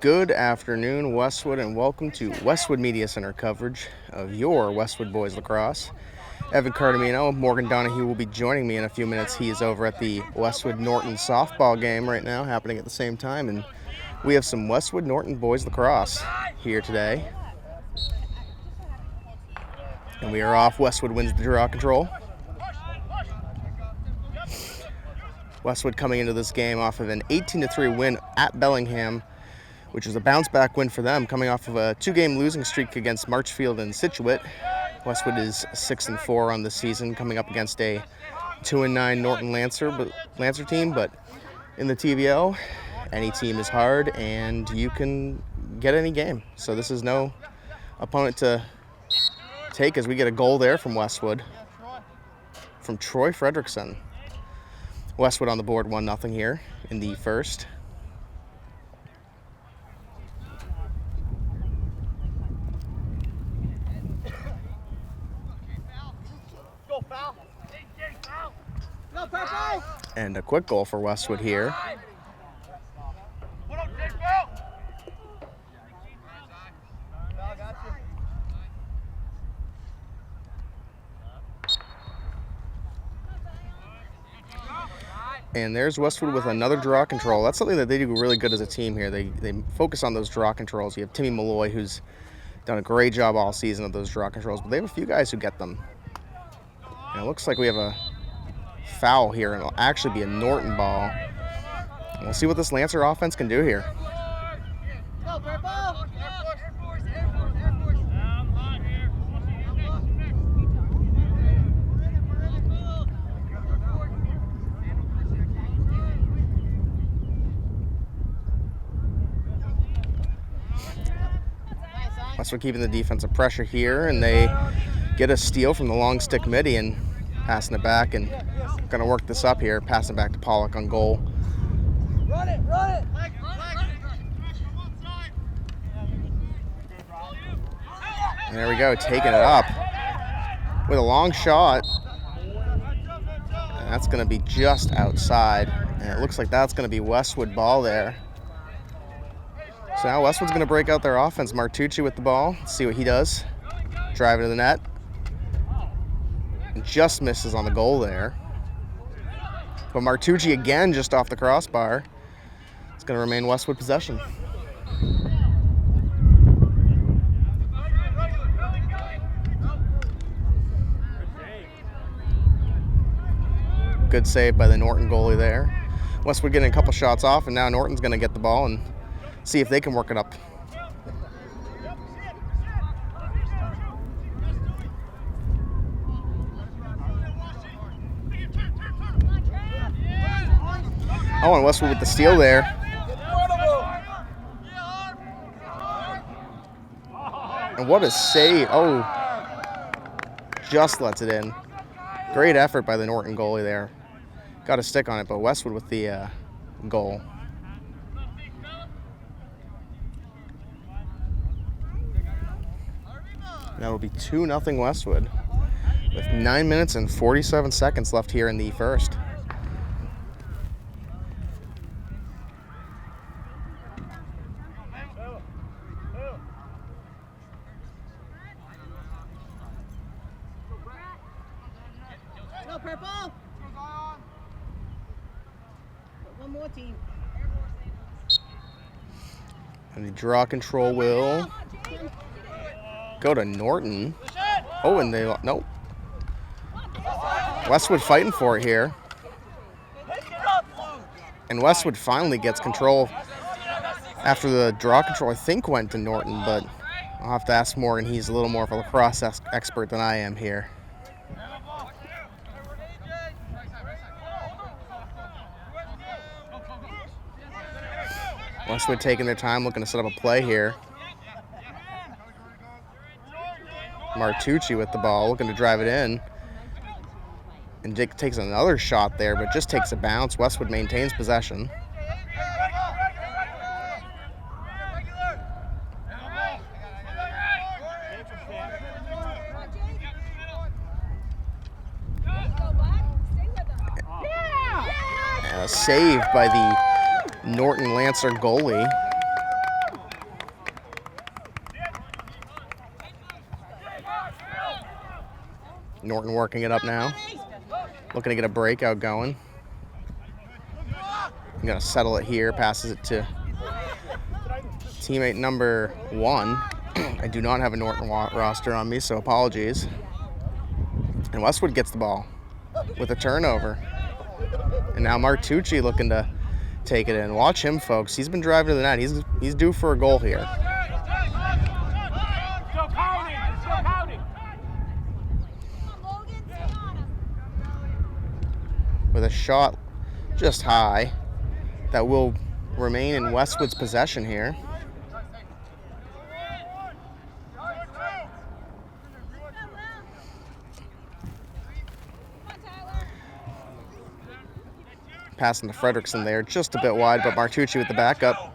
Good afternoon, Westwood, and welcome to Westwood Media Center coverage of your Westwood Boys Lacrosse. Evan Cardamino, Morgan Donahue will be joining me in a few minutes. He is over at the Westwood Norton softball game right now, happening at the same time, and we have some Westwood Norton Boys Lacrosse here today. And we are off. Westwood wins the draw control. Westwood coming into this game off of an 18-3 win at Bellingham, which was a bounce-back win for them, coming off of a two-game losing streak against Marchfield and Scituate. Westwood is 6-4 on the season, coming up against a 2-9 Norton Lancer team. But in the TVL, any team is hard, and you can get any game. So this is no opponent to take, as we get a goal there from Westwood, from Troy Fredrickson. Westwood on the board, 1-0 here in the first. And a quick goal for Westwood here. And there's Westwood with another draw control. That's something that they do really good as a team here. They focus on those draw controls. You have Timmy Malloy, who's done a great job all season of those draw controls, but they have a few guys who get them. And it looks like we have a foul here, and it'll actually be a Norton ball. And we'll see what this Lancer offense can do here. Westwood keeping the defensive pressure here, and they get a steal from the long stick midi and passing it back, and going to work this up here, passing back to Pollock on goal. Run it, run it. And there we go, taking it up with a long shot. And that's going to be just outside, and it looks like that's going to be Westwood ball there. So now Westwood's going to break out their offense. Martucci with the ball. Let's see what he does. Driving to the net. And just misses on the goal there. But Martucci again just off the crossbar. It's going to remain Westwood possession. Good save by the Norton goalie there. Westwood getting a couple shots off, and now Norton's going to get the ball and see if they can work it up. Oh, and Westwood with the steal there. And what a save. Oh, just lets it in. Great effort by the Norton goalie there. Got a stick on it, but Westwood with the goal. That'll be 2-0 Westwood with 9 minutes and 47 seconds left here in the first. Go purple. One more team. And the draw control will go to Norton. Oh, and they, nope. Westwood fighting for it here. And Westwood finally gets control after the draw control, I think, went to Norton, but I'll have to ask Morgan. He's a little more of a lacrosse expert than I am here. Westwood taking their time, looking to set up a play here. Martucci with the ball, looking to drive it in. And Dick takes another shot there, but just takes a bounce. Westwood maintains possession. And a save by the Norton Lancer goalie. Norton working it up now. Looking to get a breakout going. I'm going to settle it here. Passes it to teammate number 1. I do not have a Norton roster on me, so apologies. And Westwood gets the ball with a turnover. And now Martucci looking to take it in. Watch him, folks. He's been driving to the net. He's due for a goal here. With a shot just high that will remain in Westwood's possession here. Passing to Fredrickson there, just a bit wide, but Martucci with the backup.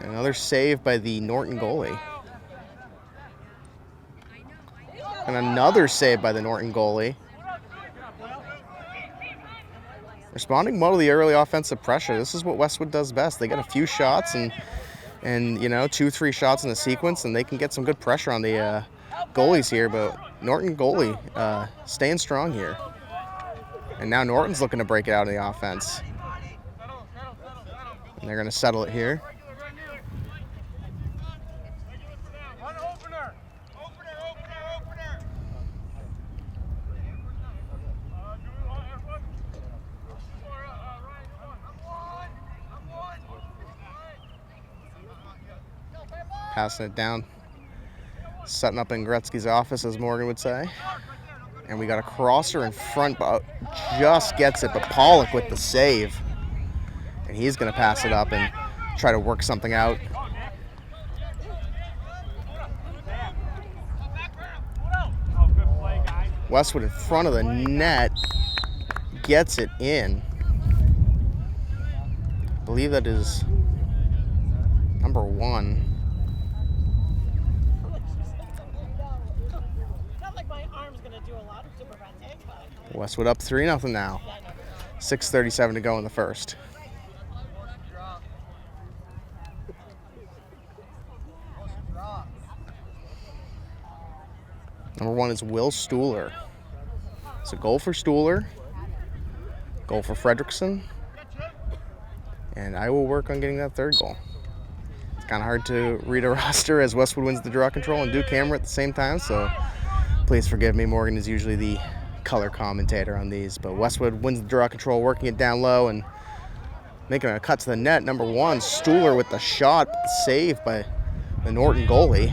Another save by the Norton goalie. And another save by the Norton goalie. Responding well to the early offensive pressure. This is what Westwood does best. They get a few shots and 2-3 shots in the sequence, and they can get some good pressure on the goalies here. But Norton goalie staying strong here. And now Norton's looking to break it out of the offense. And they're going to settle it here. Passing it down, setting up in Gretzky's office, as Morgan would say. And we got a crosser in front, but just gets it. But Pollock with the save. And he's going to pass it up and try to work something out. Westwood in front of the net, gets it in. I believe that is number 1. Westwood up 3-0 now. 6:37 to go in the first. Number 1 is Will Stuhler. It's a goal for Stuhler. Goal for Fredrickson. And I will work on getting that third goal. It's kind of hard to read a roster as Westwood wins the draw control and do camera at the same time, so please forgive me. Morgan is usually the color commentator on these, but Westwood wins the draw control, working it down low and making a cut to the net. Number 1, Stuhler with the shot, saved by the Norton goalie.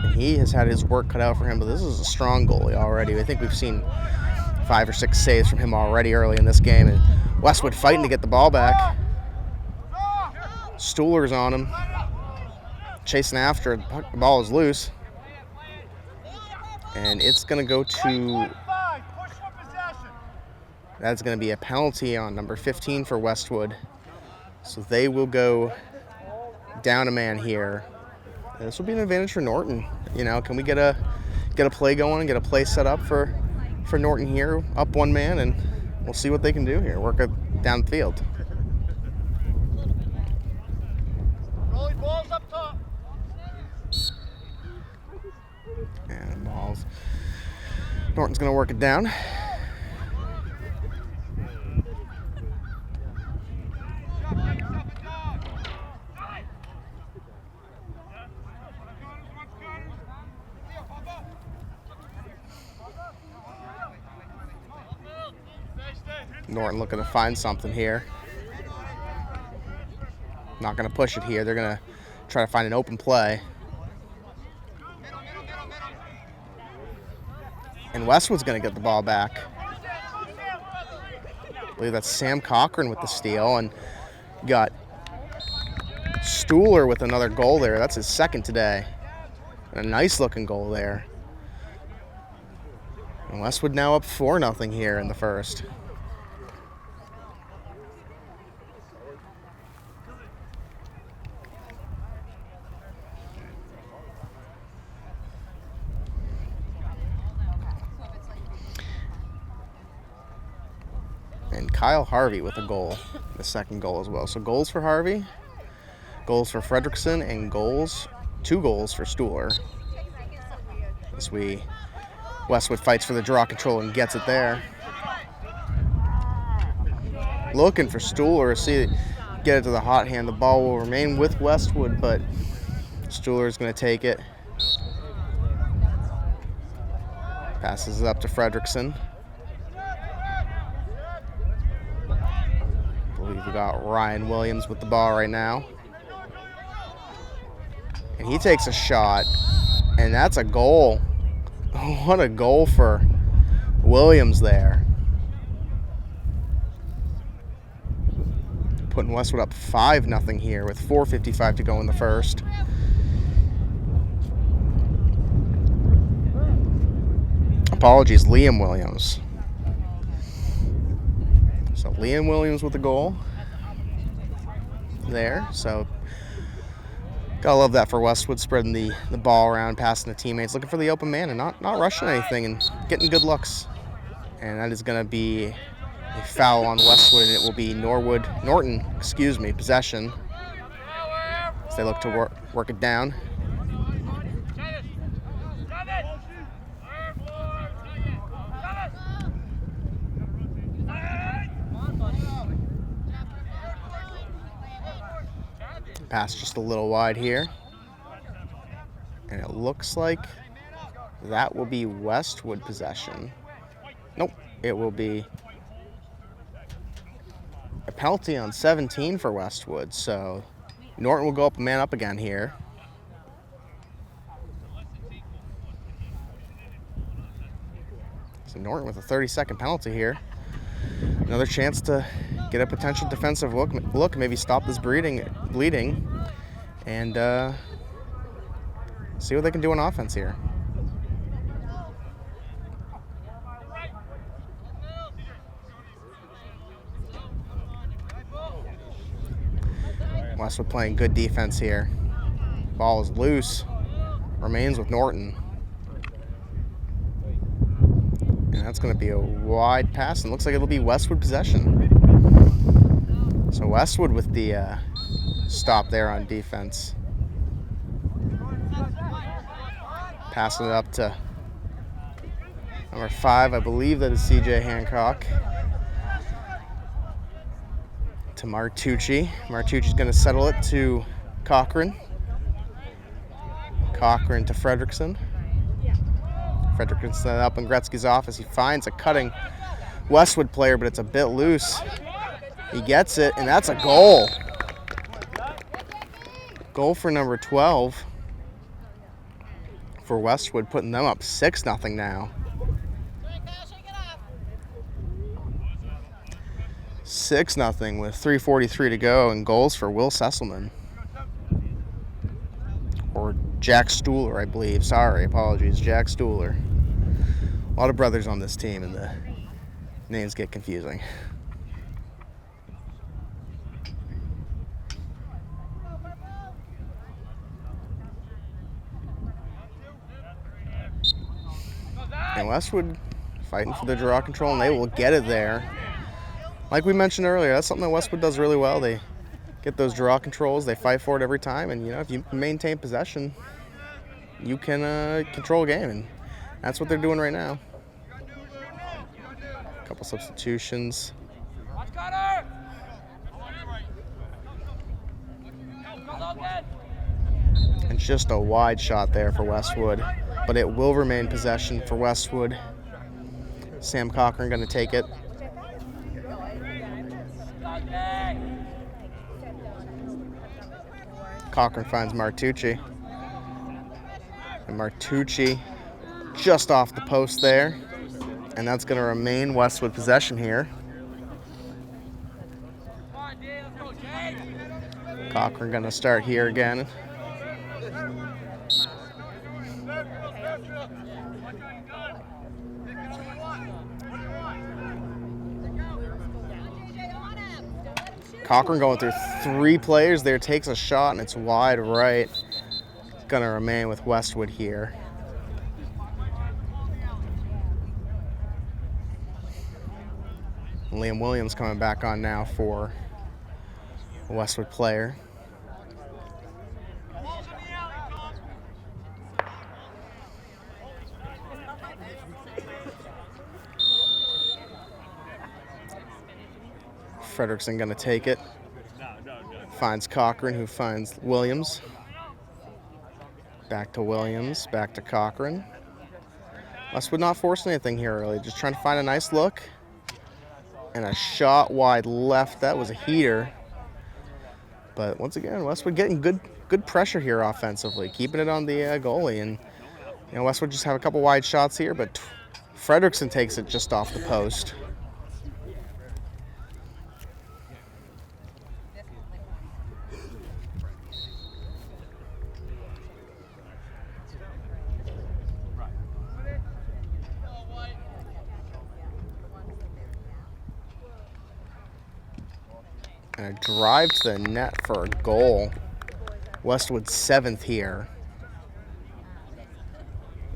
And he has had his work cut out for him, but this is a strong goalie already. I think we've seen 5 or 6 saves from him already early in this game, and Westwood fighting to get the ball back. Stuhler's on him, chasing after it. The ball is loose. And it's going to go to, that's going to be a penalty on number 15 for Westwood. So they will go down a man here. And this will be an advantage for Norton. You know, can we get a play going and get a play set up for Norton here, up 1 man, and we'll see what they can do here, work it down the field. Rolling balls up top. And balls. Norton's going to work it down. Norton looking to find something here. Not going to push it here. They're going to try to find an open play. And Westwood's going to get the ball back. I believe that's Sam Cochran with the steal. And got Stuhler with another goal there. That's his second today. And a nice looking goal there. And Westwood now up 4-0 here in the first. And Kyle Harvey with a goal, the second goal as well. So goals for Harvey, goals for Fredrickson, and goals 2 goals for Stuhler. As Westwood fights for the draw control and gets it there. Looking for Stuhler, see, get it to the hot hand. The ball will remain with Westwood, but Stuhler is going to take it. Passes it up to Fredrickson. I believe we got Ryan Williams with the ball right now. And he takes a shot, and that's a goal. What a goal for Williams there. Putting Westwood up 5-0 here with 4:55 to go in the first. Apologies, Liam Williams. So Liam Williams with the goal there. So gotta love that for Westwood, spreading the ball around, passing the teammates, looking for the open man and not rushing anything and getting good looks. And that is gonna be a foul on Westwood, and it will be Norton, possession. As they look to work it down. Pass just a little wide here. And it looks like that will be Westwood possession. Nope, it will be a penalty on 17 for Westwood. So Norton will go up a man up again here. So Norton with a 30-second penalty here. Another chance to get a potential defensive look, maybe stop this bleeding, and see what they can do on offense here. Westwood playing good defense here. Ball is loose, remains with Norton. And that's going to be a wide pass, and looks like it'll be Westwood possession. So Westwood with the stop there on defense. Passing it up to number 5, I believe that is CJ Hancock. To Martucci. Martucci's going to settle it to Cochran. Cochran to Fredrickson. Fredrickson set it up in Gretzky's office. He finds a cutting Westwood player, but it's a bit loose. He gets it, and that's a goal. Goal for number 12 for Westwood, putting them up 6-0 now. 6-0 with 3:43 to go, and goals for Will Sesselman. Or Jack Stuhler, I believe. Sorry, apologies. Jack Stuhler. A lot of brothers on this team, and the names get confusing. And Westwood fighting for the draw control, and they will get it there. Like we mentioned earlier, that's something that Westwood does really well. They get those draw controls, they fight for it every time, and if you maintain possession, you can control a game, and that's what they're doing right now. A couple substitutions. And just a wide shot there for Westwood, but it will remain possession for Westwood. Sam Cochran going to take it. Cochran finds Martucci. And Martucci just off the post there. And that's going to remain Westwood possession here. Cochran going to start here again. Cochran going through 3 players there, takes a shot, and it's wide right. Going to remain with Westwood here. Liam Williams coming back on now for a Westwood player. Frederickson going to take it. Finds Cochran, who finds Williams. Back to Williams, back to Cochran. Westwood not forcing anything here early, just trying to find a nice look. And a shot wide left. That was a heater. But once again, Westwood getting good pressure here offensively, keeping it on the goalie. And Westwood just have a couple wide shots here, but Frederickson takes it just off the post. And a drive to the net for a goal. Westwood's 7th here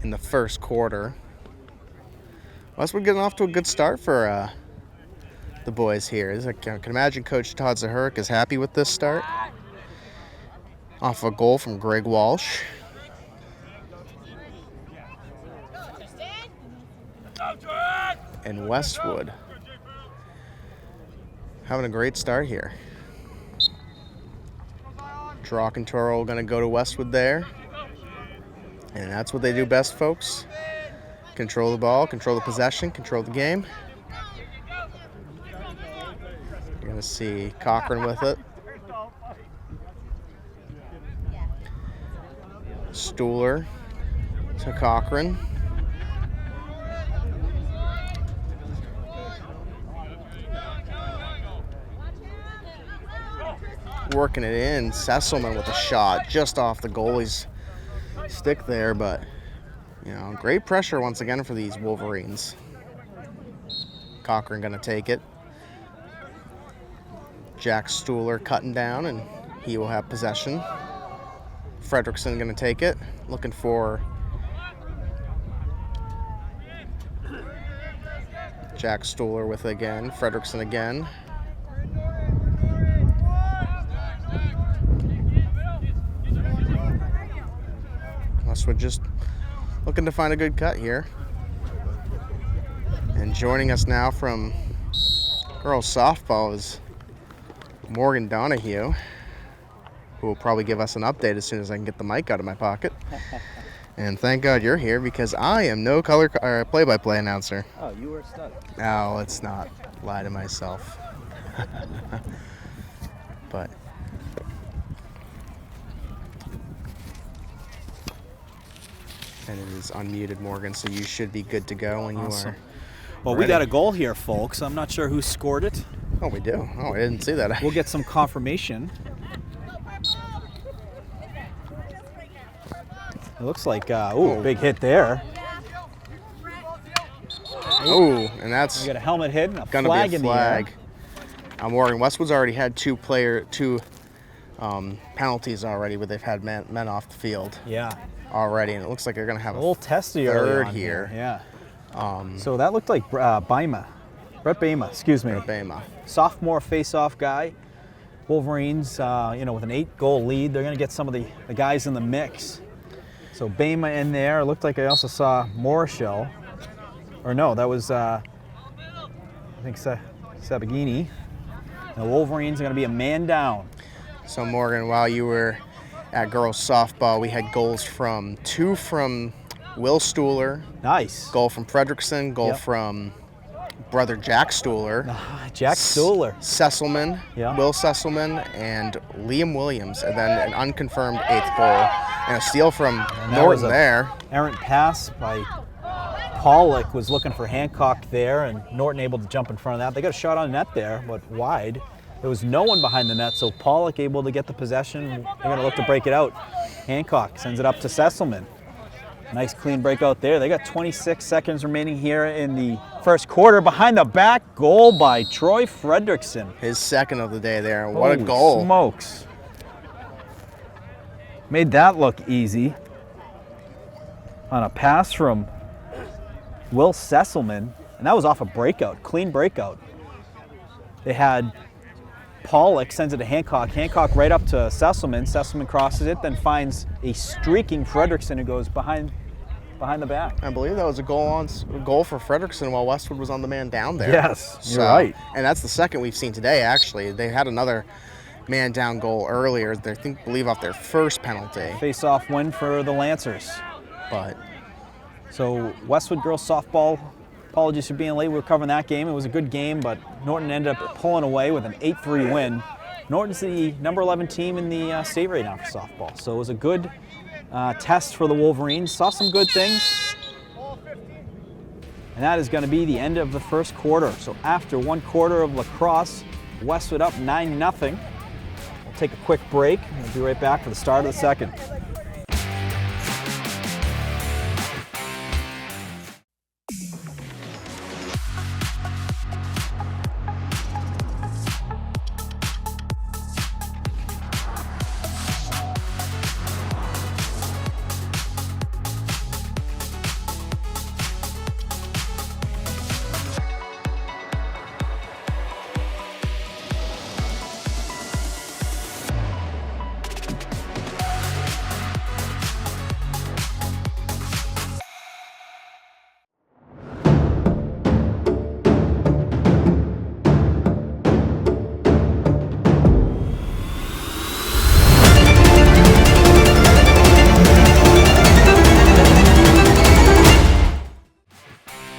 in the first quarter. Westwood getting off to a good start for the boys here. I can imagine Coach Todd Zahurik is happy with this start. Off a goal from Greg Walsh. And Westwood having a great start here. Draw control going to go to Westwood there. And that's what they do best, folks. Control the ball, control the possession, control the game. You're going to see Cochran with it. Stuhler to Cochran. Working it in, Sesselman with a shot just off the goalie's stick there, but great pressure once again for these Wolverines. Cochran gonna take it. Jack Stuhler cutting down, and he will have possession. Frederickson gonna take it, looking for Jack Stuhler with it again, Frederickson again. Westwood just looking to find a good cut here. And joining us now from girls softball is Morgan Donahue, who will probably give us an update as soon as I can get the mic out of my pocket. And thank God you're here, because I am no color play-by-play announcer. Oh, you were stuck. Oh, let's not lie to myself. But and it is unmuted, Morgan, so you should be good to go when Awesome. You are. Well, ready. we got a goal here, folks. I'm not sure who scored it. Oh, we do. Oh, I didn't see that. We'll get some confirmation. It looks like, big hit there. Oh, and that's We got a helmet hit and a gonna flag be a in flag. the air. Morgan, Westwood's already had two penalties already, where they've had men off the field Yeah. already, and it looks like they're gonna have A little testy third early on here. Yeah. So that looked like Brett Bama, excuse me. Bama. Sophomore face-off guy. Wolverines, with an 8-goal lead, they're going to get some of the guys in the mix. So Bama in there. It looked like I also saw Morishell. Or no, that was, I think, Sabagini. And the Wolverines are going to be a man down. So Morgan, while you were at girls softball, we had goals from Will Stuhler, Nice. goal from Frederickson, goal Yep. from brother Jack Stuhler, Jack Stuhler. Sesselman, Yeah. Will Sesselman, and Liam Williams, and then an unconfirmed 8th goal, and a steal from that was Norton a- there. Errant pass by Pollock was looking for Hancock there, and Norton able to jump in front of that. They got a shot on net there, but wide. There was no one behind the net, so Pollock able to get the possession. They're going to look to break it out. Hancock sends it up to Sesselman. Nice clean breakout there. They got 26 seconds remaining here in the first quarter. Behind the back, goal by Troy Frederickson. His second of the day there. What a Holy goal. Smokes. Made that look easy. On a pass from Will Sesselman, and that was off a breakout, clean breakout. They had Pollock sends it to Hancock. Hancock right up to Sesselman. Sesselman crosses it, then finds a streaking Frederickson who goes behind behind the back. I believe that was a goal for Frederickson while Westwood was on the man down there. Yes, you're right. And that's the second we've seen today, actually. They had another man down goal earlier, believe off their first penalty. Face-off win for the Lancers. But so Westwood girls softball, apologies for being late. We were covering that game. It was a good game, but Norton ended up pulling away with an 8-3 win. Norton's the number 11 team in the state right now for softball. So it was a good test for the Wolverines. Saw some good things. And that is going to be the end of the first quarter. So after one quarter of lacrosse, Westwood up 9-0. We'll take a quick break. We'll be right back for the start of the second.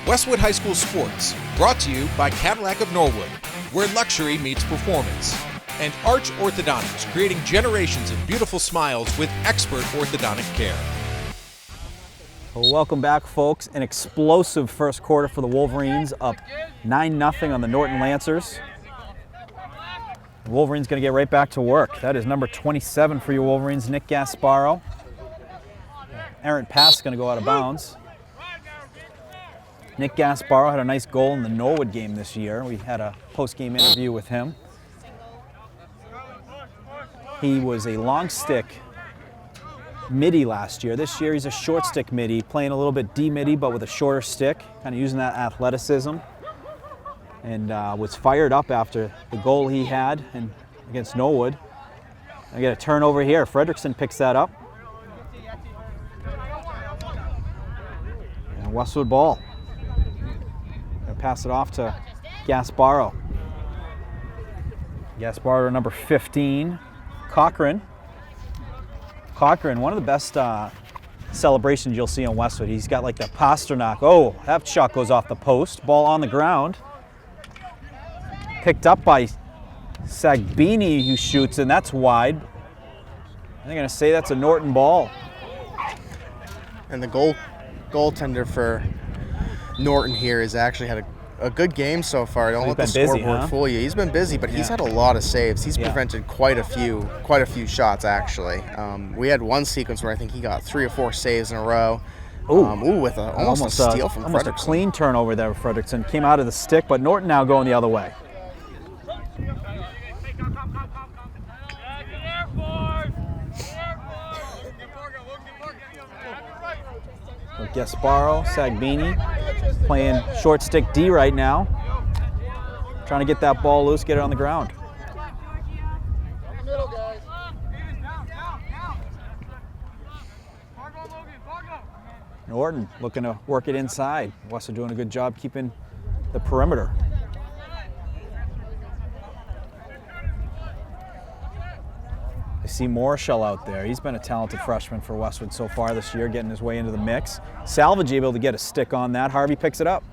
Westwood High School Sports, brought to you by Cadillac of Norwood, where luxury meets performance, and Arch Orthodontics, creating generations of beautiful smiles with expert orthodontic care. Well, welcome back, folks. An explosive first quarter for the Wolverines, up 9-0 on the Norton Lancers. The Wolverines going to get right back to work. That is number 27 for your Wolverines, Nick Gasparo. Errant pass is going to go out of bounds. Nick Gasparo had a nice goal in the Norwood game this year. We had a post-game interview with him. He was a long stick midi last year. This year he's a short stick midi, playing a little bit D-midi but with a shorter stick, kind of using that athleticism. And was fired up after the goal he had against Norwood. I get a turnover here. Frederickson picks that up. And Westwood ball. Pass it off to Gasparo. Gasparo, number 15. Cochran. Cochran, one of the best celebrations you'll see on Westwood. He's got like the Pasternak. Oh, that shot goes off the post. Ball on the ground. Picked up by Sagbini, who shoots, and that's wide. I'm going to say that's a Norton ball. And the goaltender for Norton here has actually had a good game so far. Don't let the scoreboard fool you. He's been busy, but he's had a lot of saves. He's prevented quite a few shots, actually. We had one sequence where I think he got 3 or 4 saves in a row. With almost a steal from Frederickson. Almost a clean turnover there for Frederickson. Came out of the stick, but Norton now going the other way. So Gasparo, Sagbini, playing short stick D right now. Trying to get that ball loose, get it on the ground. Norton looking to work it inside. Westwood doing a good job keeping the perimeter. I see Morshall out there. He's been a talented freshman for Westwood so far this year, getting his way into the mix. Salvage able to get a stick on that. Harvey picks it up.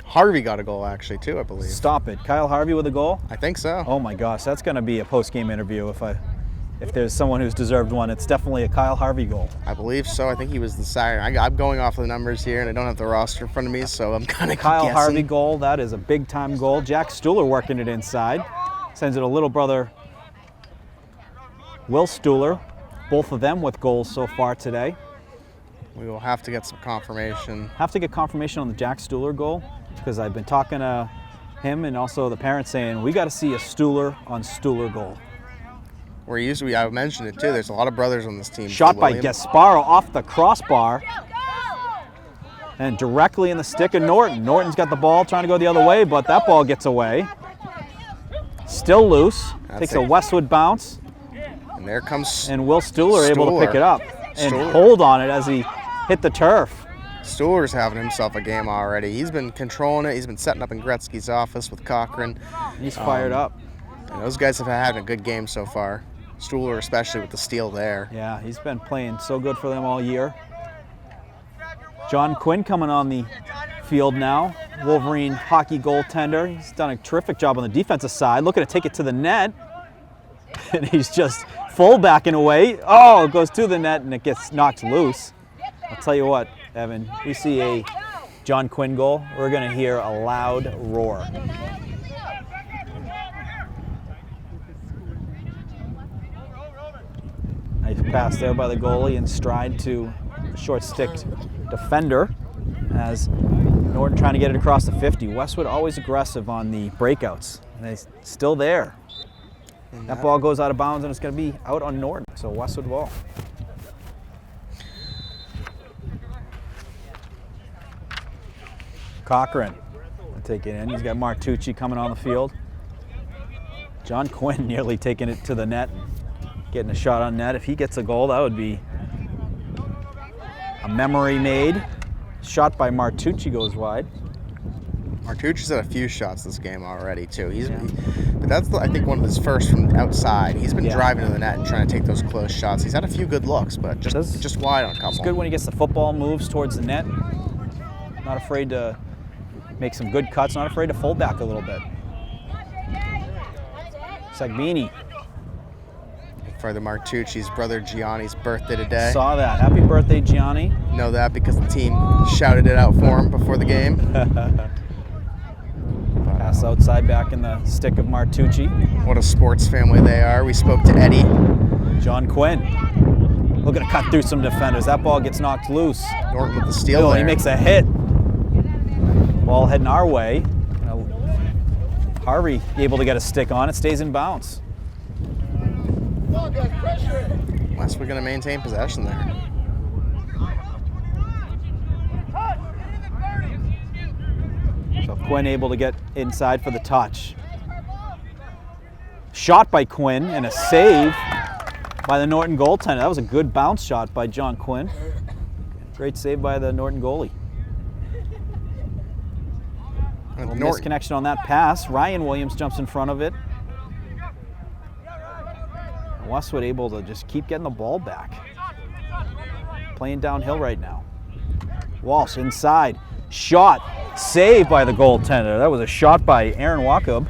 Harvey got a goal actually too, I believe. Stop it. Kyle Harvey with a goal? I think so. Oh my gosh, that's going to be a post-game interview if there's someone who's deserved one. It's definitely a Kyle Harvey goal. I believe so. I think he was the side. I'm going off of the numbers here, and I don't have the roster in front of me, so I'm kind of Kyle guessing. Harvey goal, that is a big-time goal. Jack Stuhler working it inside. Sends it to little brother Will Stuhler. Both of them with goals so far today. We will have to get some confirmation. Have to get confirmation on the Jack Stuhler goal, because I've been talking to him and also the parents saying, we got to see a Stuhler on Stuhler goal. I mentioned it too, there's a lot of brothers on this team. Shot by Gasparo off the crossbar and directly in the stick of Norton. Norton's got the ball trying to go the other way, but that ball gets away. Still loose, takes a Westwood bounce. And there comes and Will Stuhler able to pick it up and hold on it as he hit the turf. Stuhler's having himself a game already. He's been controlling it. He's been setting up in Gretzky's office with Cochran. He's fired up. And those guys have had a good game so far. Stuhler especially with the steal there. Yeah, he's been playing so good for them all year. John Quinn coming on the field now. Wolverine hockey goaltender. He's done a terrific job on the defensive side. Looking to take it to the net. And he's just full backing away. Oh, it goes to the net and it gets knocked loose. I'll tell you what, Evan, we see a John Quinn goal, we're going to hear a loud roar. Nice pass there by the goalie in stride to short-sticked defender as Norton trying to get it across the 50. Westwood always aggressive on the breakouts. And they're still there. That ball goes out of bounds and it's going to be out on Norton, so Westwood ball. Cochran will take it in. He's got Martucci coming on the field. John Quinn nearly taking it to the net, getting a shot on net. If he gets a goal, that would be a memory made. Shot by Martucci goes wide. Martucci's had a few shots this game already too. But that's I think one of his first from outside. He's been driving to the net and trying to take those close shots. He's had a few good looks, but just wide on a couple. It's good when he gets the football, moves towards the net. Not afraid to make some good cuts. Not afraid to fold back a little bit. Sagbini. For the Martucci's brother Gianni's birthday today. Saw that. Happy birthday, Gianni. Know that because the team shouted it out for him before the game. Pass outside back in the stick of Martucci. What a sports family they are. We spoke to Eddie. John Quinn looking to cut through some defenders. That ball gets knocked loose. Norton with the steal there. He makes a hit. Ball heading our way. Harvey able to get a stick on it. Stays in bounds. Westwood going to maintain possession there. So Quinn able to get inside for the touch. Shot by Quinn and a save by the Norton goaltender. That was a good bounce shot by John Quinn. Great save by the Norton goalie. Misconnection on that pass. Ryan Williams jumps in front of it. Westwood able to just keep getting the ball back. Playing downhill right now. Walsh inside. Shot. Saved by the goaltender. That was a shot by Aaron Wacob.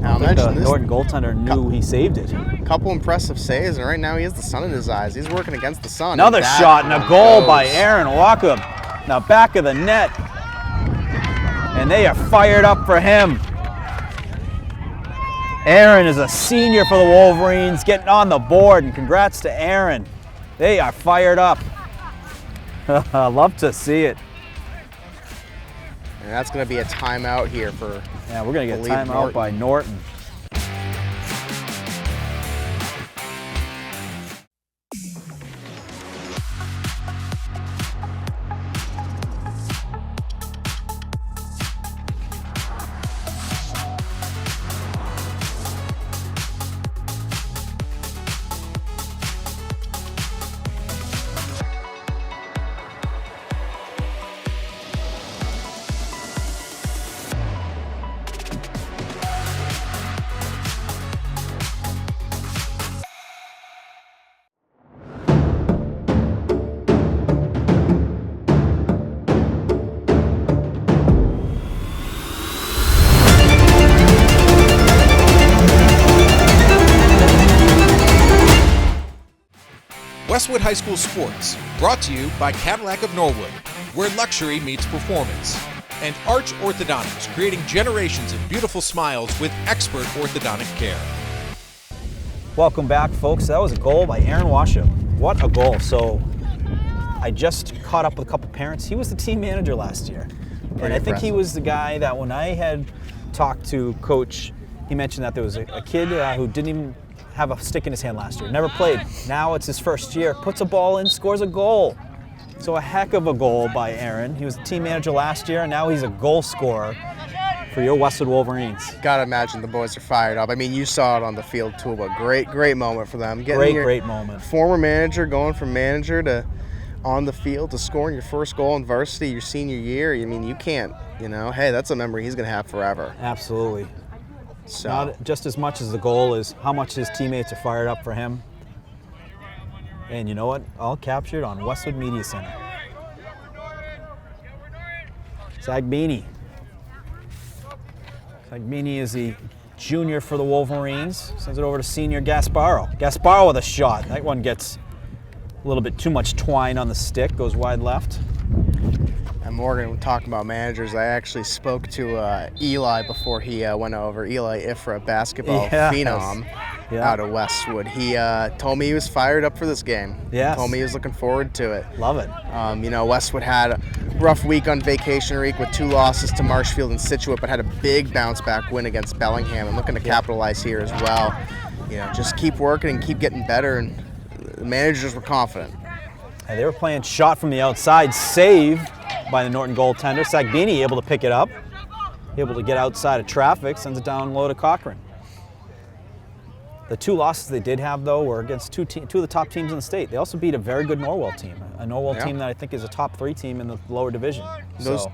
I think the Norton goaltender knew he saved it. Couple impressive saves, and right now he has the sun in his eyes. He's working against the sun. Another shot and a goal by Aaron Wacob. Now back of the net. And they are fired up for him. Aaron is a senior for the Wolverines, getting on the board, and congrats to Aaron. They are fired up. Love to see it. And that's going to be a timeout here for. Yeah, we're going to get a timeout by Norton. Westwood High School Sports, brought to you by Cadillac of Norwood, where luxury meets performance, and Arch Orthodontics, creating generations of beautiful smiles with expert orthodontic care. Welcome back, folks. That was a goal by Aaron Wacob. What a goal. So I just caught up with a couple parents. He was the team manager last year. And I think he was the guy that when I had talked to Coach, he mentioned that there was a kid who didn't even have a stick in his hand last year, never played. Now it's his first year, puts a ball in, scores a goal. So a heck of a goal by Aaron. He was the team manager last year, and now he's a goal scorer for your Westwood Wolverines. Gotta imagine the boys are fired up. I mean, you saw it on the field too, but great moment for them. Great moment. Former manager going from manager to on the field to scoring your first goal in varsity your senior year, I mean, you can't, hey, that's a memory he's going to have forever. Absolutely. So, Not just as much as the goal is how much his teammates are fired up for him. And you know what? All captured on Westwood Media Center. Sagbini. Sagbini is the junior for the Wolverines. Sends it over to senior Gasparo. Gasparo with a shot. That one gets a little bit too much twine on the stick, goes wide left. and Morgan, talking about managers, I actually spoke to Eli before he went over. Eli Ifra, basketball phenom out of Westwood. He told me he was fired up for this game. Yes. Told me he was looking forward to it. Love it. Westwood had a rough week on vacation week with 2 losses to Marshfield and Scituate, but had a big bounce back win against Bellingham and looking to capitalize here as well. Just keep working and keep getting better, and the managers were confident. And they were playing shot from the outside, save by the Norton goaltender. Sagbini able to pick it up, able to get outside of traffic, sends it down low to Cochran. The 2 losses they did have, though, were against two of the top teams in the state. They also beat a very good Norwell team, a Norwell team that I think is a top 3 team in the lower division. Those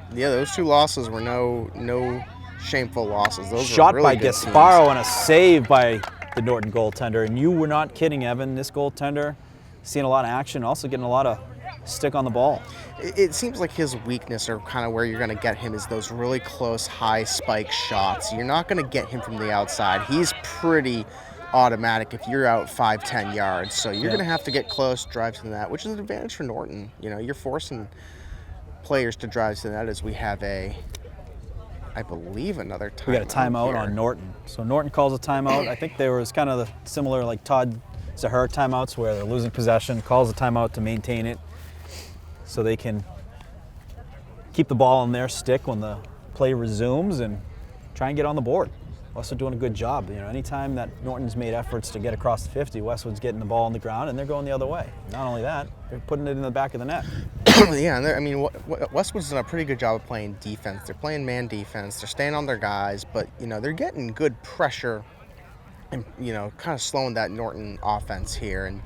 2 losses were no shameful losses. Those shot were really by good Gasparo teams. and a save by the Norton goaltender. And you were not kidding, Evan. This goaltender, seeing a lot of action, also getting a lot of stick on the ball. It seems like his weakness, or kind of where you're going to get him, is those really close, high spike shots. You're not going to get him from the outside. He's pretty automatic if you're out 5-10 yards. So you're going to have to get close, drive to the net, which is an advantage for Norton. You're forcing players to drive to the net, as we have I believe another timeout. We got a timeout here on Norton. So Norton calls a timeout. I think there was kind of the similar like Todd Zahar timeouts where they're losing possession, calls a timeout to maintain it so they can keep the ball on their stick when the play resumes and try and get on the board. Westwood doing a good job. Anytime that Norton's made efforts to get across the 50, Westwood's getting the ball on the ground and they're going the other way. Not only that, they're putting it in the back of the net. Yeah, and Westwood's done a pretty good job of playing defense. They're playing man defense. They're staying on their guys, but they're getting good pressure and kind of slowing that Norton offense here. And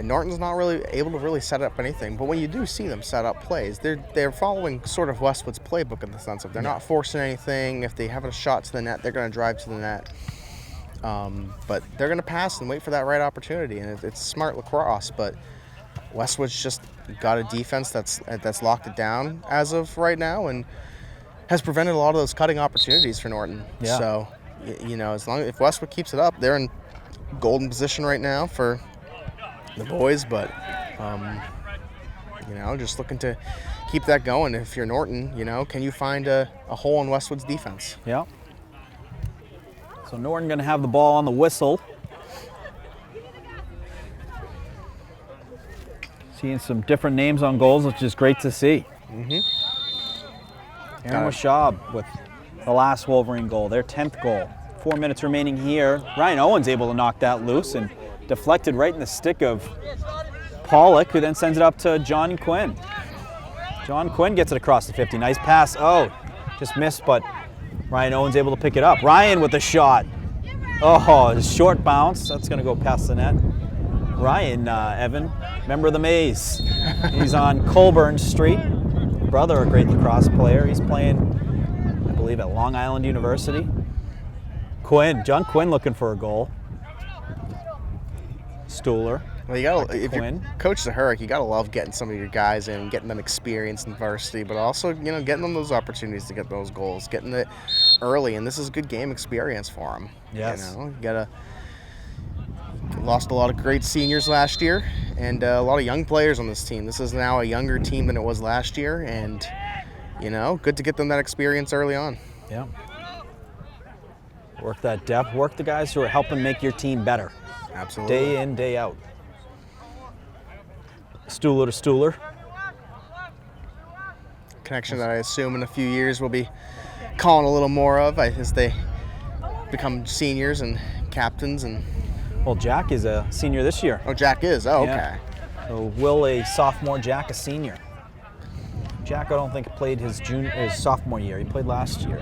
Norton's not really able to really set up anything. But when you do see them set up plays, they're following sort of Westwood's playbook in the sense of they're not forcing anything. If they have a shot to the net, they're going to drive to the net. But they're going to pass and wait for that right opportunity. And it's smart lacrosse, but Westwood's just got a defense that's locked it down as of right now and has prevented a lot of those cutting opportunities for Norton. Yeah. So, if Westwood keeps it up, they're in golden position right now for the boys, but just looking to keep that going. If you're Norton, can you find a hole in Westwood's defense? Yeah. So Norton going to have the ball on the whistle. Seeing some different names on goals, which is great to see. Aaron Washab with the last Wolverine goal, their 10th goal. 4 minutes remaining here. Ryan Owen's able to knock that loose and deflected right in the stick of Pollock, who then sends it up to John Quinn. John Quinn gets it across the 50. Nice pass. Oh, just missed, but Ryan Owen's able to pick it up. Ryan with the shot. Oh, a short bounce. That's going to go past the net. Ryan, Evan, member of the Maze. He's on Colburn Street. Brother, a great lacrosse player. He's playing, I believe, at Long Island University. John Quinn looking for a goal. Stuhler. Well, if you're Coach Zaharik, you gotta love getting some of your guys in, getting them experience in varsity, but also getting them those opportunities to get those goals, getting it early, and this is good game experience for them. Yes. Lost a lot of great seniors last year, and a lot of young players on this team. This is now a younger team than it was last year, and good to get them that experience early on. Yeah. Work that depth. Work the guys who are helping make your team better. Absolutely. Day in, day out. Stuhler to Stuhler. Connection that I assume in a few years we'll be calling a little more of as they become seniors and captains. And Well, Jack is a senior this year. oh, Jack is. Oh, Yeah. okay. So Will a sophomore, Jack a senior. Jack, I don't think played his sophomore year. He played last year.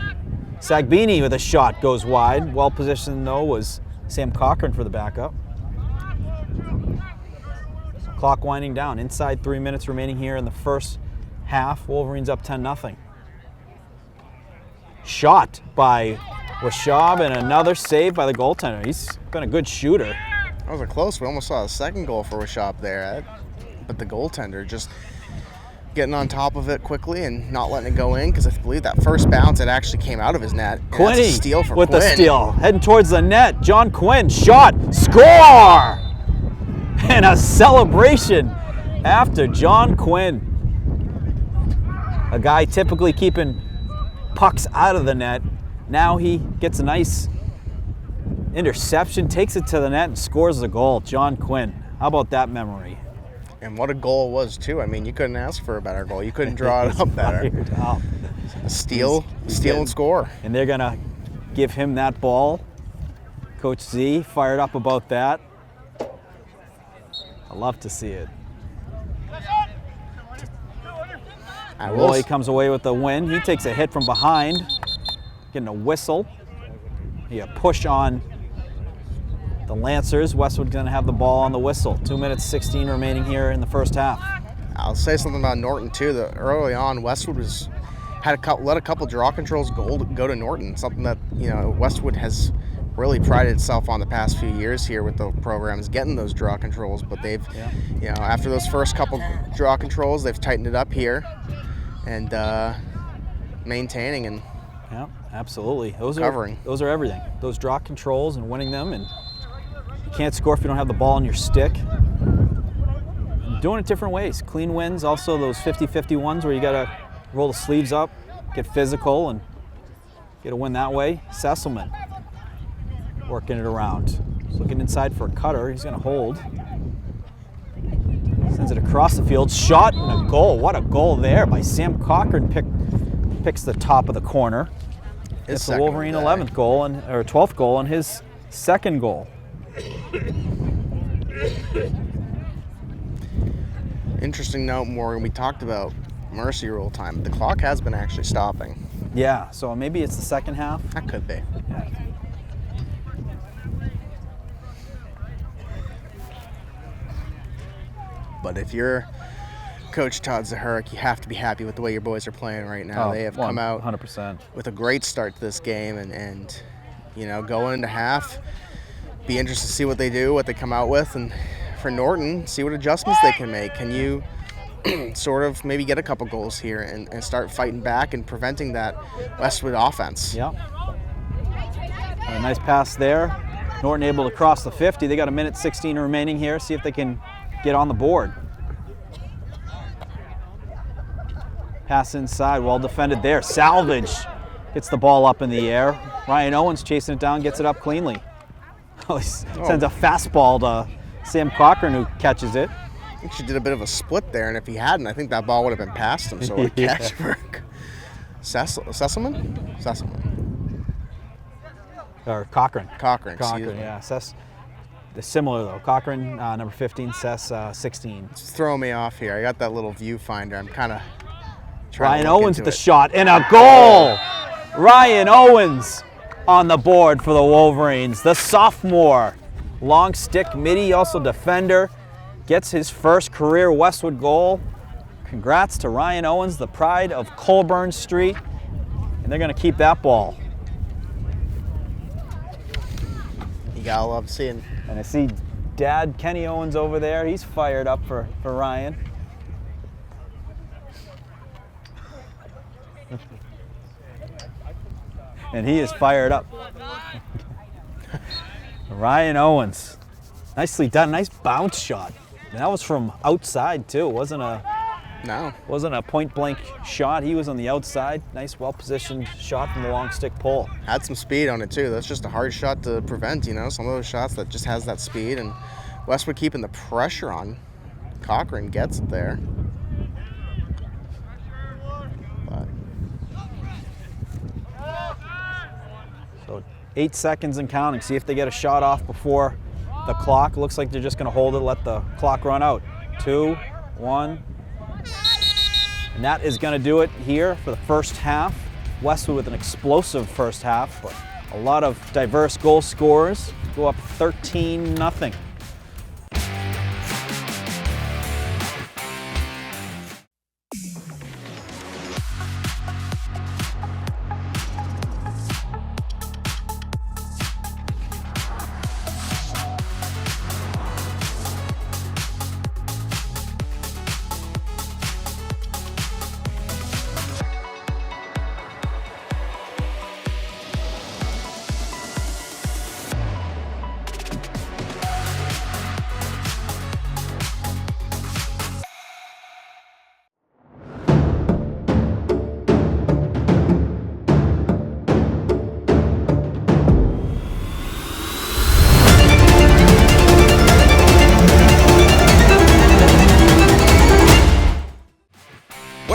Sagbini with a shot goes wide. Well positioned though was Sam Cochran for the backup. Clock winding down. Inside 3 minutes remaining here in the first half. Wolverines up 10-0. Shot by Washab and another save by the goaltender. He's been a good shooter. That was a close. We almost saw a second goal for Washab there, but the goaltender just getting on top of it quickly and not letting it go in, because I believe that first bounce, it actually came out of his net. Quinney steal for with Quinn. the steal, heading towards the net. John Quinn, shot, score! And a celebration after John Quinn. A guy typically keeping pucks out of the net. Now he gets a nice interception, takes it to the net, and scores the goal. John Quinn. How about that memory? And what a goal it was, too. I mean, you couldn't ask for a better goal. You couldn't draw it up better. A steal and score. And they're going to give him that ball. Coach Z fired up about that. I love to see it. Roy comes away with the win. He takes a hit from behind, getting a whistle. A push on the Lancers. Westwood's going to have the ball on the whistle. 2 minutes 16 remaining here in the first half. I'll say something about Norton too. That early on, Westwood let a couple draw controls go to Norton. Something that Westwood has really prided itself on the past few years here with the programs, getting those draw controls. But they've, after those first couple draw controls, they've tightened it up here and maintaining and absolutely. covering. Those are everything. Those draw controls and winning them, and you can't score if you don't have the ball on your stick. Doing it different ways. Clean wins, also those 50-50 ones where you got to roll the sleeves up, get physical, and get a win that way. Sesselman working it around. He's looking inside for a cutter. He's going to hold. Sends it across the field. Shot and a goal. What a goal there by Sam Cochran. Picks the top of the corner. It's the Wolverine 11th goal or 12th goal and his second goal. Interesting note, Morgan, we talked about mercy rule time. The clock has been actually stopping. Yeah, so maybe it's the second half. That could be. Yeah. But if you're Coach Todd Zaharik, you have to be happy with the way your boys are playing right now. They have come out 100% with a great start to this game, and going into half, be interested to see what they do, what they come out with, and for Norton, see what adjustments they can make. Can you sort of maybe get a couple goals here and start fighting back and preventing that Westwood offense? Yeah. A nice pass there. Norton able to cross the 50. They got a minute 16 remaining here. See if they can get on the board. Pass inside, well defended there. Salvage gets the ball up in the air. Ryan Owens chasing it down, gets it up cleanly. Sends a fastball to Sam Cochran, who catches it. I think she did a bit of a split there, and if he hadn't, I think that ball would have been past him. So a catch for Sesselman? Or Cochran. Cochran, yeah. They're similar though. Cochran, number 15, Sess, 16. It's throwing me off here. I got that little viewfinder. I'm kind of Ryan Owens with the shot and a goal. Ryan Owens on the board for the Wolverines. The sophomore, long stick midi, also defender, gets his first career Westwood goal. Congrats to Ryan Owens, the pride of Colburn Street, and they're going to keep that ball. You gotta love seeing. And I see Dad Kenny Owens over there. He's fired up for Ryan. And he is fired up. Ryan Owens. Nicely done. Nice bounce shot. And that was from outside too. It wasn't a point blank shot. He was on the outside. Nice, well positioned shot from the long stick pole. Had some speed on it too. That's just a hard shot to prevent, Some of those shots that just has that speed, and Westwood keeping the pressure on. Cochran gets it there. But. So 8 seconds and counting. See if they get a shot off before the clock. Looks like they're just going to hold it, let the clock run out. 2, 1. And that is going to do it here for the first half. Westwood with an explosive first half, but a lot of diverse goal scorers. Go up 13-0.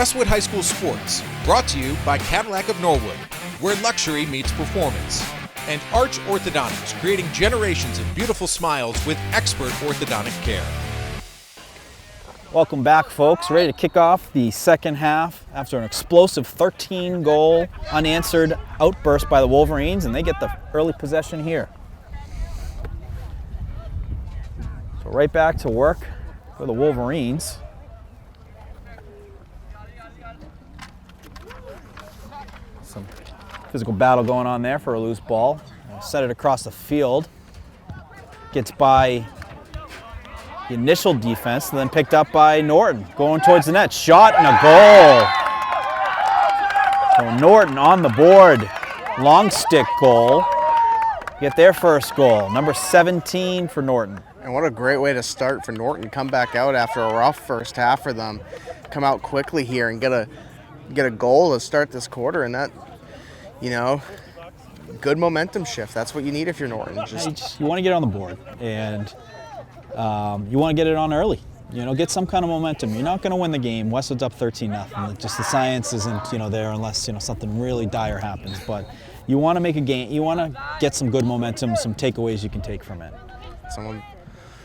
Westwood High School Sports, brought to you by Cadillac of Norwood, where luxury meets performance. And Arch Orthodontics, creating generations of beautiful smiles with expert orthodontic care. Welcome back, folks. Ready to kick off the second half after an explosive 13-goal unanswered outburst by the Wolverines, and they get the early possession here. So right back to work for the Wolverines. Some physical battle going on there for a loose ball. Set it across the field. Gets by the initial defense, and then picked up by Norton, going towards the net. Shot and a goal. So Norton on the board. Long stick goal. Get their first goal. Number 17 for Norton. And what a great way to start for Norton. Come back out after a rough first half for them. Come out quickly here and get a goal to start this quarter, and that, you know, good momentum shift. That's what you need if you're Norton. You want to get on the board, and you want to get it on early. You know, get some kind of momentum. You're not going to win the game. Westwood's up 13-0. Just the science isn't, there unless, something really dire happens. But you want to make a game. You want to get some good momentum, some takeaways you can take from it.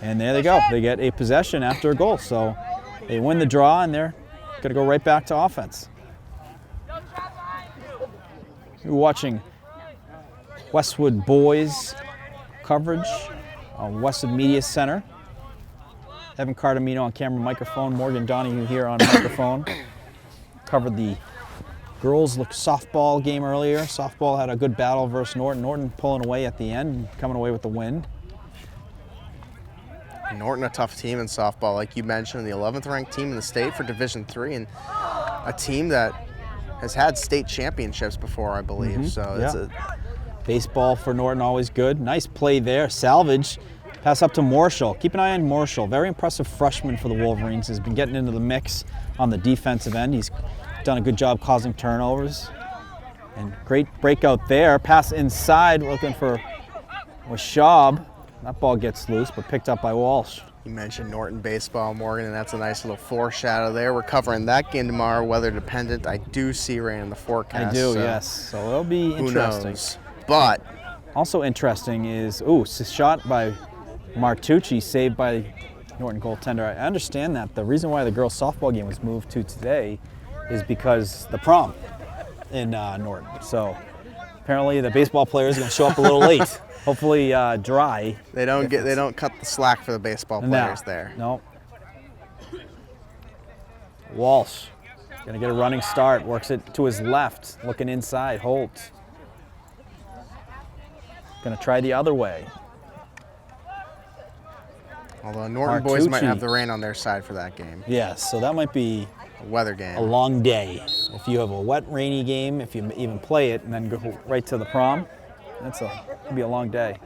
And there they go. They get a possession after a goal. So they win the draw, and they're going to go right back to offense. You're watching Westwood Boys coverage on Westwood Media Center. Evan Cardamino on camera, microphone. Morgan Donahue here on microphone. Covered the girls' softball game earlier. Softball had a good battle versus Norton. Norton pulling away at the end, coming away with the win. Norton, a tough team in softball, like you mentioned, the 11th ranked team in the state for Division III, and a team that has had state championships before, I believe. So it's a baseball for Norton, always good. Nice play there. Salvage. Pass up to Marshall. Keep an eye on Marshall. Very impressive freshman for the Wolverines. Has been getting into the mix on the defensive end. He's done a good job causing turnovers. And great breakout there. Pass inside, looking for Washab. That ball gets loose, but picked up by Walsh. You mentioned Norton baseball, Morgan, and that's a nice little foreshadow there. We're covering that game tomorrow, weather dependent. I do see rain in the forecast. I do, yes. So it'll be interesting. Who knows? But also interesting is, shot by Martucci, saved by Norton goaltender. I understand that. The reason why the girls' softball game was moved to today is because the prom in Norton. So apparently the baseball players are going to show up a little late. Hopefully dry. They don't cut the slack for the baseball players there. No. Walsh going to get a running start. Works it to his left. Looking inside. Holtz. Going to try the other way. Although Norton boys might have the rain on their side for that game. Yes, so that might be a weather game. A long day. If you have a wet, rainy game, if you even play it and then go right to the prom, it'll be a long day.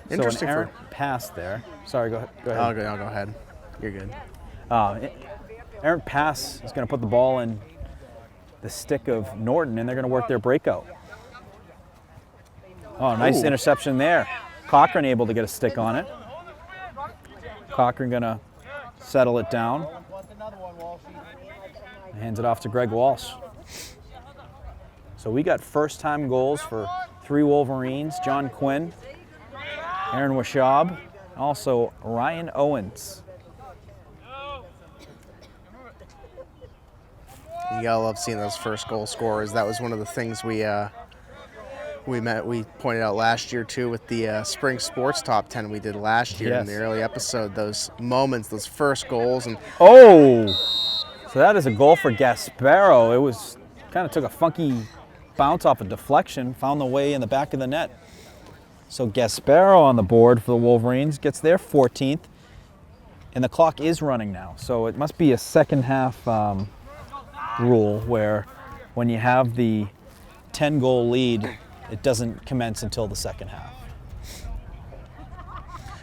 Interesting. So an errant pass there. Sorry, go ahead. I'll go ahead. You're good. Errant pass is going to put the ball in the stick of Norton, and they're going to work their breakout. Oh, nice interception there. Cochran able to get a stick on it. Cochran going to settle it down. Hands it off to Greg Walsh. So we got first-time goals for 3 Wolverines. John Quinn, Aaron Washab, also Ryan Owens. You gotta love seeing those first goal scorers. That was one of the things we pointed out last year too with the spring sports top 10 we did last year in the early episode. Those moments, those first goals, and so that is a goal for Gasparo. It was kind of took a funky bounce off a deflection, found the way in the back of the net. So Gasparo on the board for the Wolverines gets their 14th, and the clock is running now. So it must be a second half rule where when you have the 10-goal lead, it doesn't commence until the second half.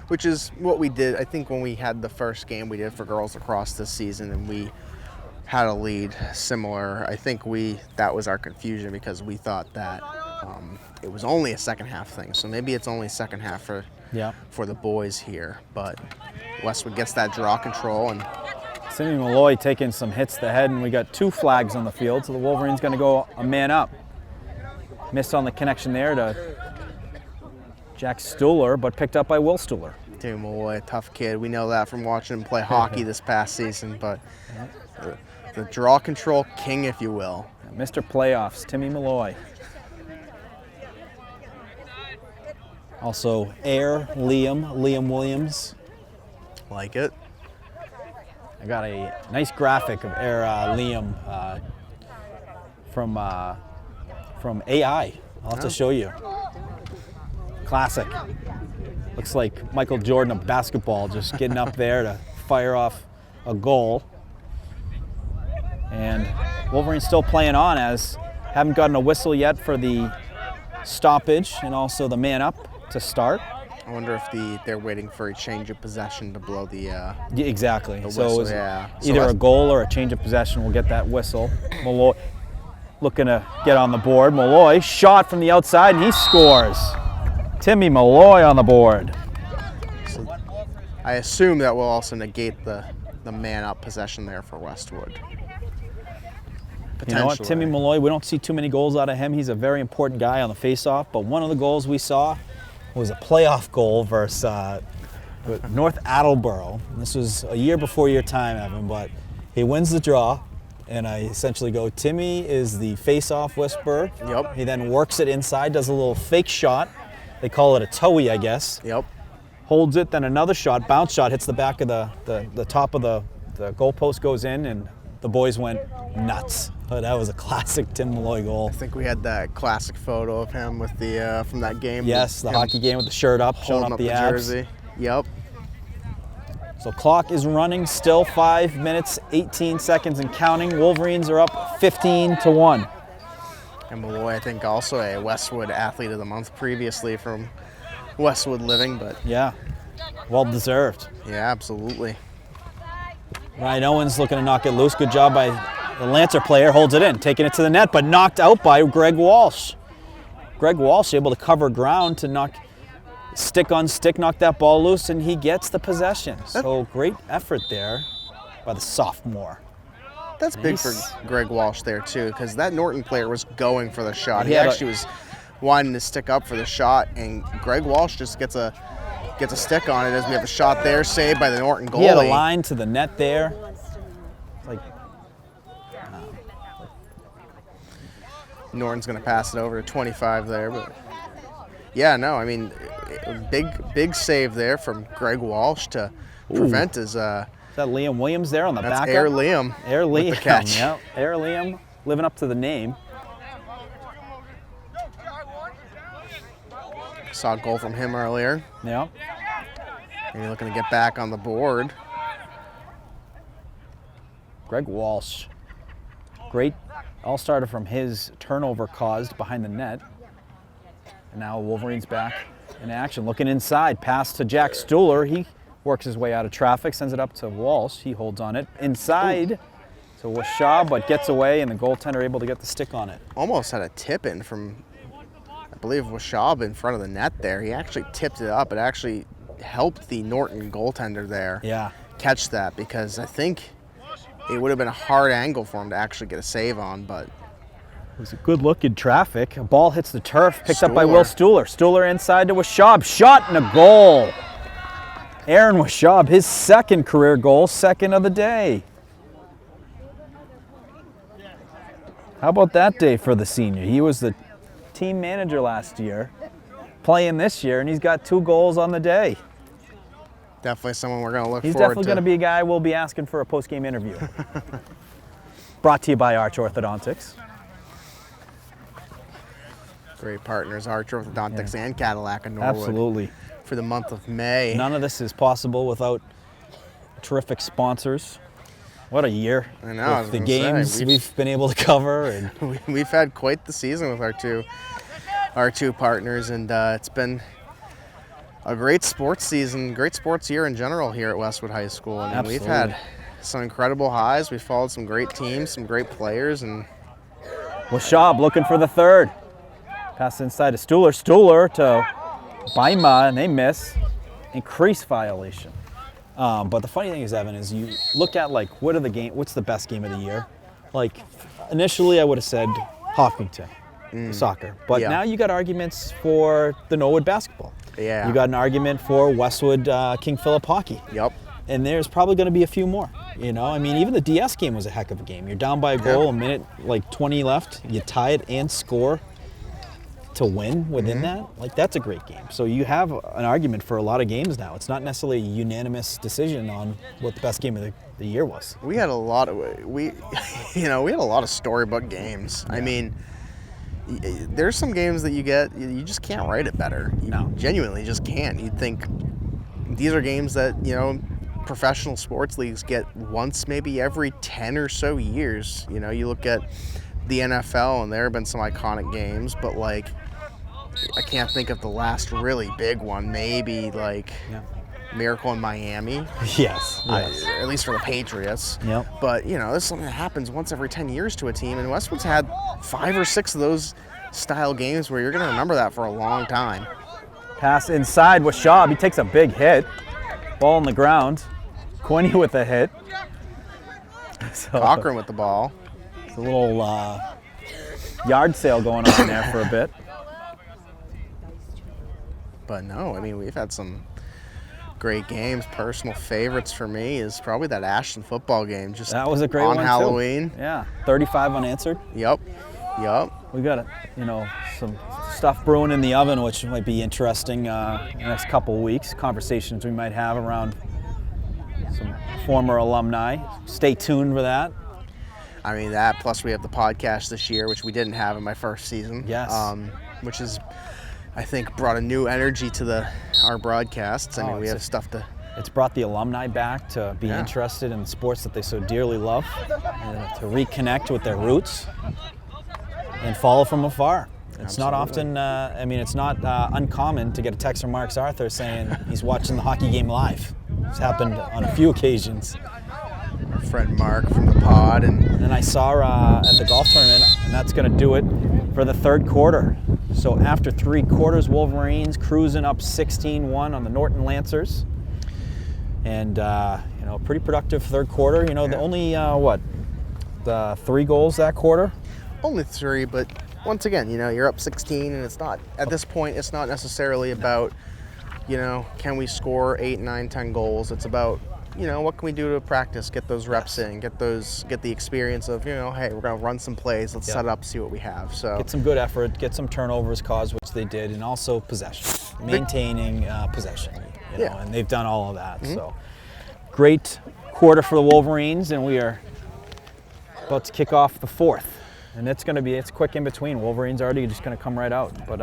Which is what we did, I think, when we had the first game we did for girls lacrosse this season, and we had a lead similar. I think that was our confusion because we thought that it was only a second half thing. So maybe it's only second half for the boys here. But Westwood gets that draw control, and Timmy Malloy taking some hits to the head, and we got 2 flags on the field, so the Wolverines going to go a man up. Missed on the connection there to Jack Stuhler, but picked up by Will Stuhler. Timmy Malloy, tough kid. We know that from watching him play hockey this past season, but the draw control king, if you will. Mr. Playoffs, Timmy Malloy. Also, Liam Williams. Like it. I got a nice graphic of Liam from AI. I'll have to show you. Classic. Looks like Michael Jordan of basketball, just getting up there to fire off a goal. And Wolverines still playing on, as haven't gotten a whistle yet for the stoppage and also the man up to start. I wonder if they're waiting for a change of possession to blow the Yeah, exactly. the So whistle, it was yeah. either a goal or a change of possession will get that whistle. Malloy looking to get on the board. Malloy shot from the outside and he scores. Timmy Malloy on the board. So I assume that will also negate the man-up possession there for Westwood. You know what, Timmy Malloy, we don't see too many goals out of him. He's a very important guy on the face-off, but one of the goals we saw was a playoff goal versus North Attleboro. This was a year before your time, Evan, but he wins the draw, and I essentially go, Timmy is the face-off whisperer. Yep. He then works it inside, does a little fake shot. They call it a toey, I guess. Yep. Holds it, then another shot, bounce shot, hits the back of the top of the goalpost, goes in, and the boys went nuts. But that was a classic Tim Malloy goal. I think we had that classic photo of him with the from that game. Yes, the hockey game with the shirt up, showing holding up the abs. jersey. Yep. So clock is running, still 5 minutes, 18 seconds and counting. Wolverines are up 15-1. And Malloy, I think, also a Westwood Athlete of the Month previously from Westwood Living, but Yeah, well deserved. yeah, absolutely. Ryan Owens looking to knock it loose. Good job by the Lancer player, holds it in, taking it to the net, but knocked out by Greg Walsh. Greg Walsh able to cover ground to knock stick on stick, knock that ball loose, and he gets the possession. So great effort there by the sophomore. That's big Nice. for Greg Walsh there, too, because that Norton player was going for the shot. He He had a- actually was wanting to stick up for the shot, and Greg Walsh just gets a stick on it as we have a shot there, saved by the Norton goalie. He had a line to the net there. Like, Norton's going to pass it over to 25 there, but yeah, no, I mean, big save there from Greg Walsh to prevent his. is that Liam Williams there on the That's back? Air Liam. Air with Liam. the catch. Yeah, Air Liam living up to the name. Saw a goal from him earlier, Yeah. and he's looking to get back on the board. Greg Walsh. Great all-starter from his turnover caused behind the net. And now Wolverines back in action. Looking inside, pass to Jack Stuhler. He works his way out of traffic, sends it up to Walsh. He holds on it. Inside to Washab, but gets away, and the goaltender able to get the stick on it. Almost had a tip in from, I believe, Washab in front of the net there. He actually tipped it up. It actually helped the Norton goaltender there Yeah. catch that, because I think it would have been a hard angle for him to actually get a save on, but It was a good look in traffic. A ball hits the turf, picked up by Will Stuhler. Stuhler inside to Washab, shot and a goal. Aaron Washab, his second career goal, second of the day. How about that day for the senior? He was the team manager last year, playing this year, and he's got 2 goals on the day. definitely someone we're going to look He's forward definitely to. going to be a guy we'll be asking for a post-game interview. Brought to you by Arch Orthodontics. Great partners, Arch Orthodontics and Cadillac and Norwood. Absolutely. For the month of May. None of this is possible without terrific sponsors. What a year. I know, I was With the gonna say, games we've been able to cover. And We've had quite the season with our two partners, and it's been a great sports season, great sports year in general here at Westwood High School. I mean, we've had some incredible highs. We've followed some great teams, some great players, and Washab looking for the third. Pass inside to Stuhler. Stuhler to Baima, and they miss. Increased violation. But the funny thing is, Evan, is you look at like what's the best game of the year? Like initially I would have said Hopkinton, soccer. But Yeah. now you got arguments for the Norwood basketball. Yeah. You got an argument for Westwood King Philip hockey. Yep. And there's probably going to be a few more. You know, I mean, even the DS game was a heck of a game. You're down by a goal, Yeah. a minute, like 20 left. You tie it and score to win within that. Like, that's a great game. So you have an argument for a lot of games now. It's not necessarily a unanimous decision on what the best game of the year was. We had a lot of we had a lot of storybook games. I mean, there's some games that you just can't write it better. You No. genuinely just can't. You'd think these are games that, professional sports leagues get once maybe every 10 or so years. You look at the NFL and there have been some iconic games, but like I can't think of the last really big one. Maybe like Miracle in Miami. Yes. At least for the Patriots. Yep. But, this is something that happens once every 10 years to a team, and Westwood's had 5 or 6 of those style games where you're going to remember that for a long time. Pass inside with Schaub. He takes a big hit. Ball on the ground. Quinney with a hit. So, Cochran with the ball. it's a little yard sale going on there for a bit. But no, I mean, we've had some great games. Personal favorites for me is probably that Ashland football game. Just That was a great on one Halloween. too. Yeah, 35 unanswered. Yep. We got some stuff brewing in the oven, which might be interesting in the next couple of weeks. Conversations we might have around some former alumni. Stay tuned for that. I mean, that plus we have the podcast this year, which we didn't have in my first season. Yes. Which is, I think, brought a new energy to our broadcasts. I mean, we it's have stuff to. It's brought the alumni back to be interested in sports that they so dearly love, and to reconnect with their roots and follow from afar. It's not often, it's not uncommon to get a text from Mark Arthur saying he's watching the hockey game live. It's happened on a few occasions. Our friend Mark from the pod. And then I saw at the golf tournament, and that's going to do it for the third quarter. So after 3 quarters, Wolverines cruising up 16-1 on the Norton Lancers. And, pretty productive third quarter. The only, the 3 goals that quarter? Only 3, but once again, you're up 16, and it's not, at this point, it's not necessarily about, can we score 8, 9, 10 goals? It's about, what can we do to practice, get those reps in, get the experience of, hey, we're going to run some plays, let's set up, see what we have. So get some good effort, get some turnovers caused, which they did, and also possession, maintaining possession, and they've done all of that. So great quarter for the Wolverines, and we are about to kick off the 4th. And it's quick in between. Wolverines already just going to come right out. But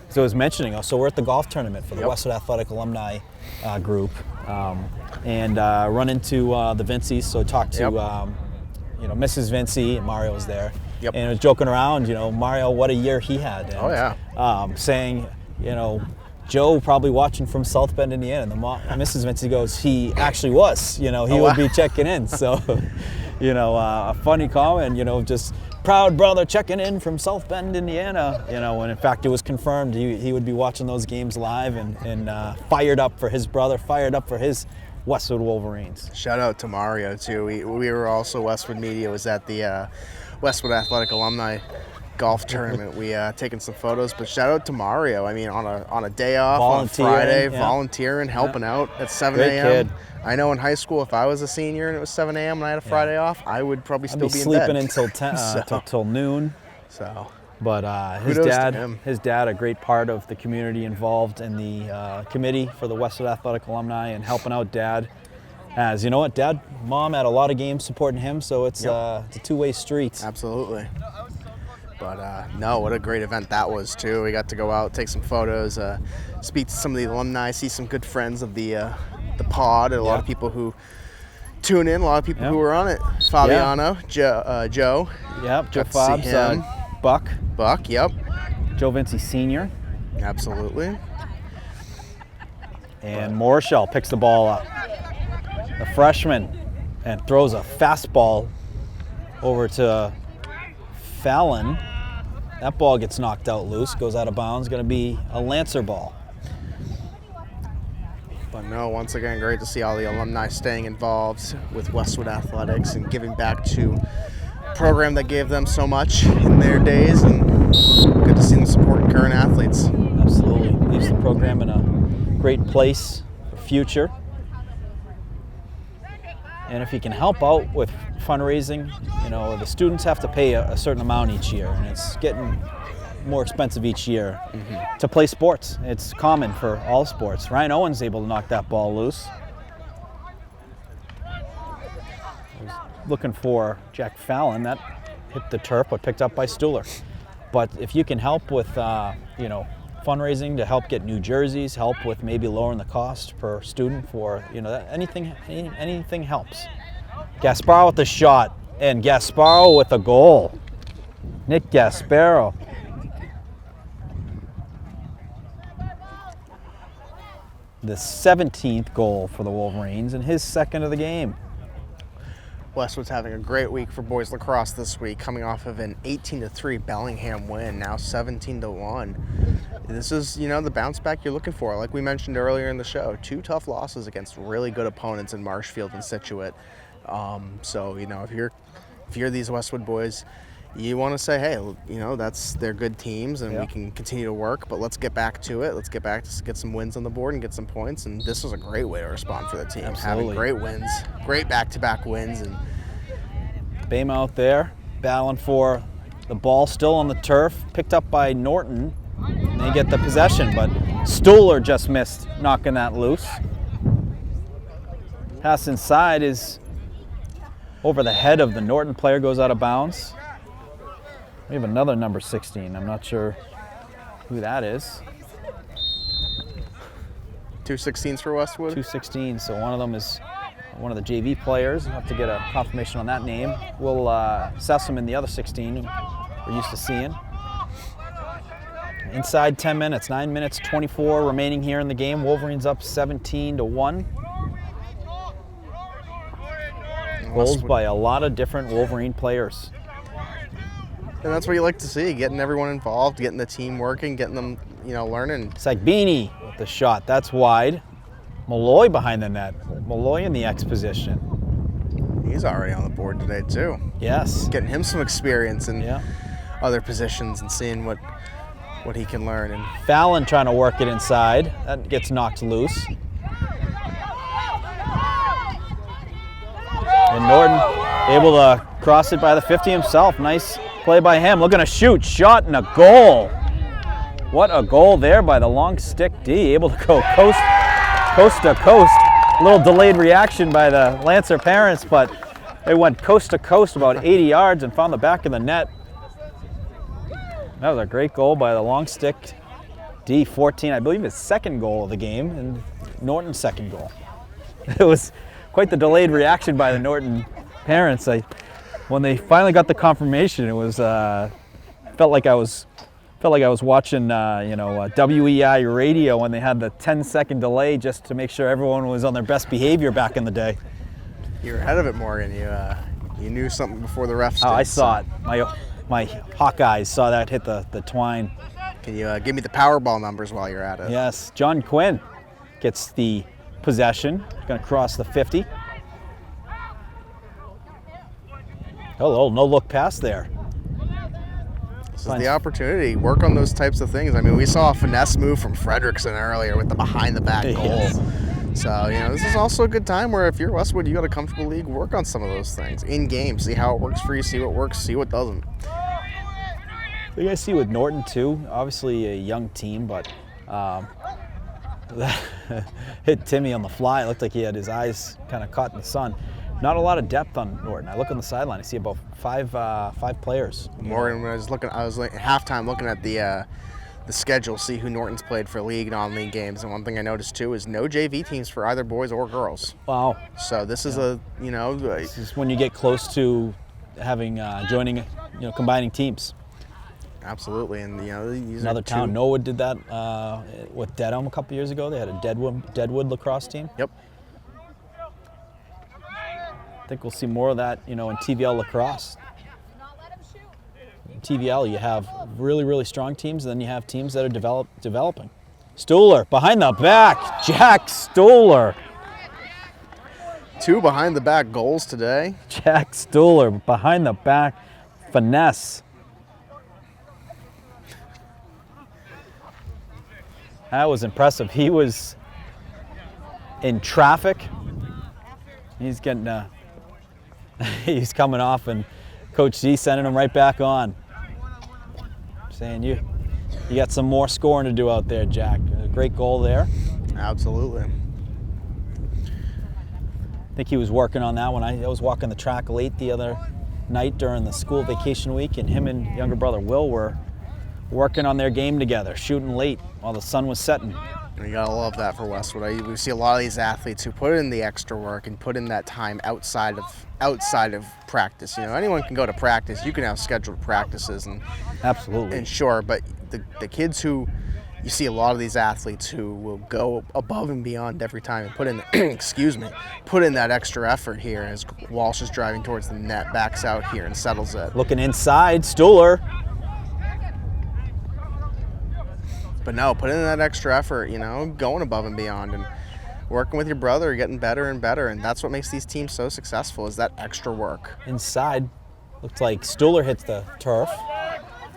so I was mentioning, so we're at the golf tournament for the Westwood Athletic Alumni group, and run into the Vinceys. So talked to Mrs. Vincey, and Mario was there, and I was joking around. Mario, what a year he had. And, saying, Joe probably watching from South Bend, Indiana. And Mrs. Vincey goes, he actually was. He would be checking in. So. A funny comment, just proud brother checking in from South Bend, Indiana, when in fact it was confirmed he would be watching those games live and fired up for his brother, fired up for his Westwood Wolverines. Shout out to Mario, too. We were also, Westwood Media was at the Westwood Athletic Alumni golf tournament. We taking some photos, but shout out to Mario. I mean, on a day off, on Friday, volunteering, helping out at 7 a.m. Great kid. I know in high school, if I was a senior and it was 7 a.m. and I had a Friday off, I would probably still be in sleeping bed. until till noon. So, but his dad, a great part of the community involved in the committee for the Westwood Athletic Alumni and helping out Dad. As you know what, Dad, Mom had a lot of games supporting him, so it's a two-way street. Absolutely. But no, what a great event that was too. We got to go out, take some photos, speak to some of the alumni, see some good friends of the pod, and a lot of people who tune in, a lot of people who were on it. Fabiano, Joe. Yep, Joe Fobbs, Buck, yep. Joe Vincey Sr. Absolutely. And Morishell picks the ball up. The freshman, and throws a fastball over to Fallon. That ball gets knocked out loose, goes out of bounds, going to be a Lancer ball. But no, once again, great to see all the alumni staying involved with Westwood Athletics and giving back to a program that gave them so much in their days, and good to see them supporting current athletes. Absolutely. Leaves the program in a great place for future. And if you can help out with fundraising, the students have to pay a certain amount each year, and it's getting more expensive each year to play sports. It's common for all sports. Ryan Owen's able to knock that ball loose. I was looking for Jack Fallon. That hit the turf, but picked up by Stuhler. But if you can help with, fundraising to help get new jerseys, help with maybe lowering the cost per student for, anything helps. Gasparo with the shot, and Gasparo with a goal. Nick Gasparo. The 17th goal for the Wolverines and his second of the game. Westwood's having a great week for boys lacrosse this week, coming off of an 18-3 Bellingham win, now 17-1. This is, the bounce back you're looking for. Like we mentioned earlier in the show, 2 tough losses against really good opponents in Marshfield and Scituate. So, if you're these Westwood boys, you want to say, hey, they're good teams and we can continue to work, but let's get back to it. Let's get back to get some wins on the board and get some points. And this was a great way to respond for the team. Absolutely. Having great wins, great back-to-back wins. And Bama out there battling for the ball, still on the turf, picked up by Norton. They get the possession, but Stuhler just missed knocking that loose. Pass inside is over the head of the Norton player, goes out of bounds. We have another number 16. I'm not sure who that is. 2 16s for Westwood? 2 16s, so one of them is one of the JV players. I'll have to get a confirmation on that name. We'll assess him in the other 16 we're used to seeing. Inside 10 minutes, 9 minutes 24 remaining here in the game. Wolverines up 17-1. Goals by a lot of different Wolverine players. And that's what you like to see, getting everyone involved, getting the team working, getting them, learning. Sagbini with the shot, that's wide. Malloy behind the net. Malloy in the X position. He's already on the board today too. Yes. Getting him some experience in other positions and seeing what he can learn. And Fallon trying to work it inside. That gets knocked loose. And Norton able to cross it by the 50 himself. Nice play by him. Looking to shoot. Shot and a goal. What a goal there by the long stick D. Able to go coast to coast. A little delayed reaction by the Lancer parents, but they went coast to coast about 80 yards and found the back of the net. That was a great goal by the long stick D. 14, I believe his second goal of the game, and Norton's second goal. It was quite the delayed reaction by the Norton parents. When they finally got the confirmation, it was felt like I was watching WEI radio when they had the 10-second delay just to make sure everyone was on their best behavior back in the day. You're ahead of it, Morgan. You knew something before the refs did. Oh, I saw it. My Hawkeyes saw that hit the twine. Can you give me the Powerball numbers while you're at it? Yes, John Quinn gets the possession. Going to cross the 50. Hello, no look pass there. This is the opportunity. Work on those types of things. I mean, we saw a finesse move from Fredrickson earlier with the behind-the-back goal. Yes. So, this is also a good time where if you're Westwood, you got a comfortable league, work on some of those things in game. See how it works for you, see what works, see what doesn't. You guys see with Norton too, obviously a young team, but that hit Timmy on the fly. It looked like he had his eyes kind of caught in the sun. Not a lot of depth on Norton. I look on the sideline, I see about five players. Morgan, I was at halftime looking at the schedule, see who Norton's played for league and non-league games, and one thing I noticed too is no JV teams for either boys or girls. Wow. So this is this is when you get close to having joining, combining teams. Absolutely, and these Another are town, Norwood did that with Dedham a couple years ago. They had a Deadwood lacrosse team. Yep. I think we'll see more of that, in TVL lacrosse. In TVL, you have really, really strong teams, and then you have teams that are developing. Stuhler behind the back. Jack Stuhler. 2 behind the back goals today. Jack Stuhler behind the back. Finesse. That was impressive. He was in traffic. He's getting he's coming off, and Coach Z sending him right back on. Saying you got some more scoring to do out there, Jack. A great goal there. Absolutely. I think he was working on that one. I was walking the track late the other night during the school vacation week, and him and younger brother Will were working on their game together, shooting late while the sun was setting. You gotta love that for Westwood. We see a lot of these athletes who put in the extra work and put in that time outside of practice. You know, anyone can go to practice. You can have scheduled practices and Absolutely. and sure, but the kids who you see a lot of these athletes who will go above and beyond every time and put in put in that extra effort here as Walsh is driving towards the net, backs out here and settles it. Looking inside, Stuhler. But no, put in that extra effort, you know, going above and beyond and working with your brother, getting better and better, and that's what makes these teams so successful is that extra work. Inside, looked like Stuhler hits the turf.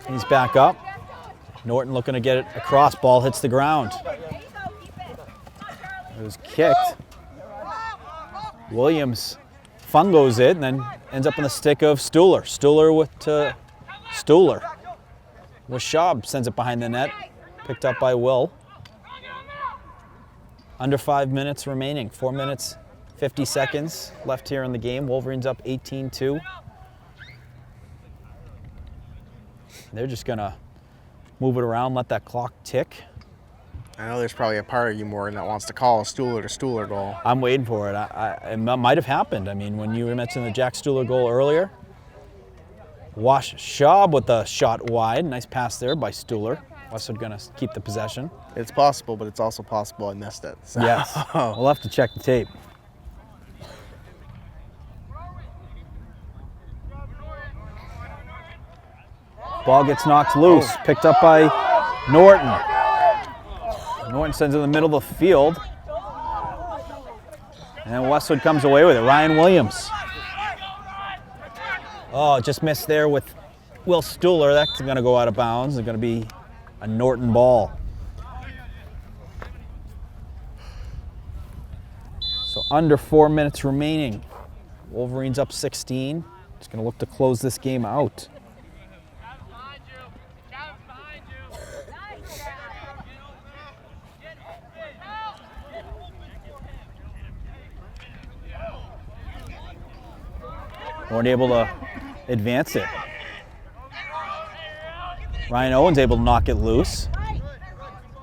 He's back up. Norton looking to get it across. Ball hits the ground. It was kicked. Williams fungos it and then ends up in the stick of Stuhler. Stuhler to Stuhler. Washab sends it behind the net. Picked up by Will. Under 5 minutes remaining. 4 minutes, 50 seconds left here in the game. Wolverines up 18-2. They're just going to move it around, let that clock tick. I know there's probably a part of you, Morgan, that wants to call a Stuhler to Stuhler goal. I'm waiting for it. It might have happened. I mean, when you mentioned the Jack Stuhler goal earlier, Washab with the shot wide. Nice pass there by Stuhler. Westwood going to keep the possession. It's possible, but it's also possible I missed it. So. Yes. We'll have to check the tape. Ball gets knocked loose. Picked up by Norton. Norton sends it in the middle of the field. And Westwood comes away with it. Ryan Williams. Oh, just missed there with Will Stuhler. That's going to go out of bounds. It's going to be a Norton ball. So under 4 minutes remaining. Wolverines up 16. Just going to look to close this game out. Weren't able to advance it. Ryan Owens able to knock it loose.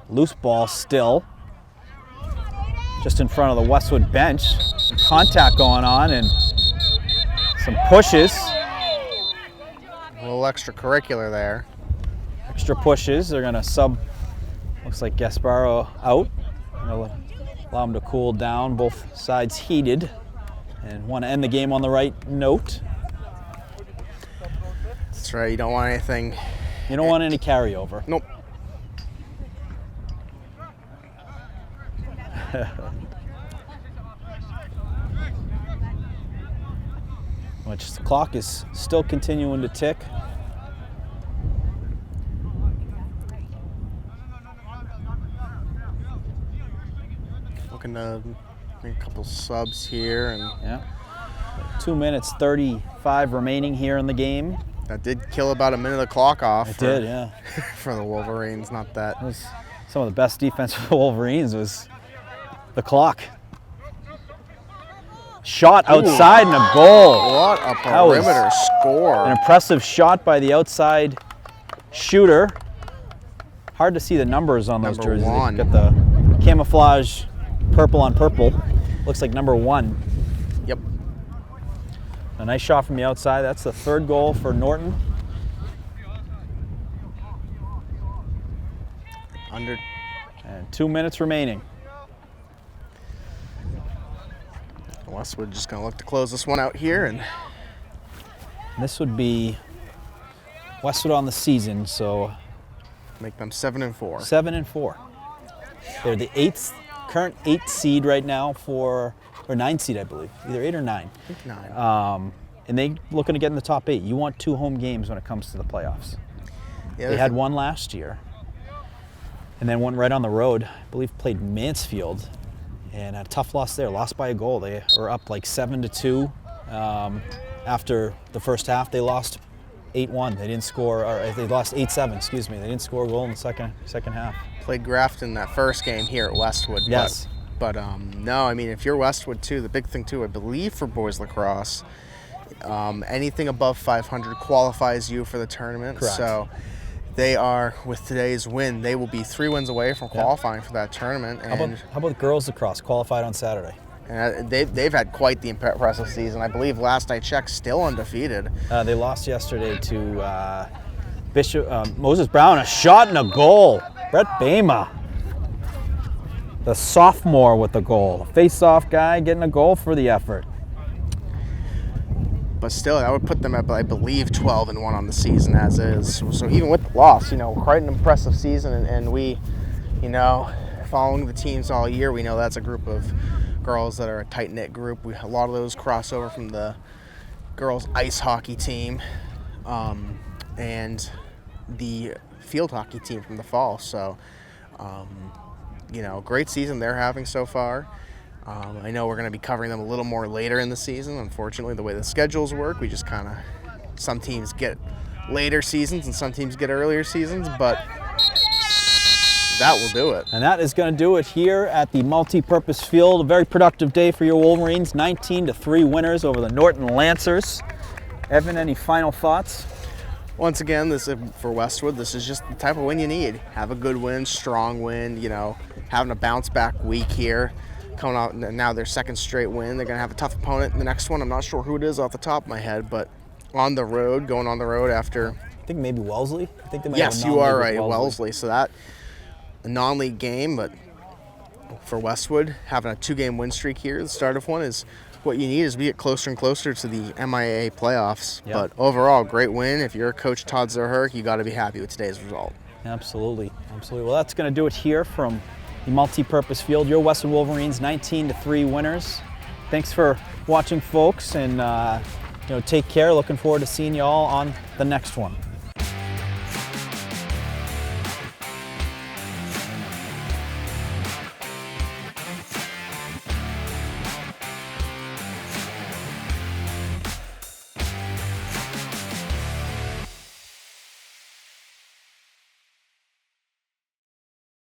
Loose ball still. Just in front of the Westwood bench. Some contact going on and some pushes. A little extracurricular there. Extra pushes. They're going to sub, looks like Gasparo out. Gonna allow him to cool down. Both sides heated. And want to end the game on the right note. That's right, you don't want anything. You don't want any carryover. Nope. Which the clock is still continuing to tick. Looking to make a couple subs here, and Yeah. 2 minutes 35 remaining here in the game. that did kill about a minute of clock off. It did, yeah. For the Wolverines, not that. That was some of the best defense for the Wolverines was the clock. Shot outside and a goal. What a That was perimeter score. An impressive shot by the outside shooter. Hard to see the numbers on those Number jerseys. one. Got the camouflage purple on purple. Looks like number 1. Yep. A nice shot from the outside. That's the 3rd goal for Norton. Under. And 2 minutes remaining. Westwood just going to look to close this one out here, and This would be Westwood on the season, so make them 7-4. 7-4. They're the current 8th seed right now or 9th seed, I believe. Either 8 or 9. I think 9. And they looking to get in the top 8. You want 2 home games when it comes to the playoffs. Yeah, They had one last year. And then one right on the road. I believe played Mansfield. And a tough loss there. Lost by a goal. They were up like 7-2. After the first half, they lost 8-1. They didn't score, or they lost 8-7, excuse me. They didn't score a goal in the second half. Played Grafton that first game here at Westwood. Yes. But no, I mean, if you're Westwood too, the big thing too, I believe for boys lacrosse, anything above 500 qualifies you for the tournament. Correct. So they are, with today's win, they will be 3 wins away from qualifying for that tournament. And How about girls lacrosse, qualified on Saturday? they've had quite the impressive season. I believe last I checked, still undefeated. They lost yesterday to Moses Brown, a shot and a goal. Brett Bama, the sophomore with the goal. Face-off guy getting a goal for the effort. But still, that would put them at, I believe, 12-1 on the season as is. So even with the loss, quite an impressive season. And we, following the teams all year, we know that's a group of girls that are a tight-knit group. A lot of those cross over from the girls' ice hockey team and the field hockey team from the fall. So, great season they're having so far. I know we're going to be covering them a little more later in the season. Unfortunately, the way the schedules work, we just some teams get later seasons and some teams get earlier seasons, but that will do it. And that is going to do it here at the multi-purpose field. A very productive day for your Wolverines. 19-3 winners over the Norton Lancers. Evan, any final thoughts? Once again, this for Westwood, this is just the type of win you need. Have a good win, strong win, having a bounce back week here. Coming out now their second straight win. They're going to have a tough opponent in the next one. I'm not sure who it is off the top of my head, but going on the road after. I think maybe Wellesley. I think they might Yes, have a you are non-league right, with Wellesley. So that a non-league game, but for Westwood, having a 2-game win streak here, the start of one is what you need as we get closer and closer to the MIAA playoffs. Yep. But overall, great win. If you're Coach Todd Zerherk, you got to be happy with today's result. Absolutely. Well, that's going to do it here from the multi-purpose field. Your Westwood Wolverines, 19-3 winners. Thanks for watching, folks, and take care. Looking forward to seeing you all on the next one.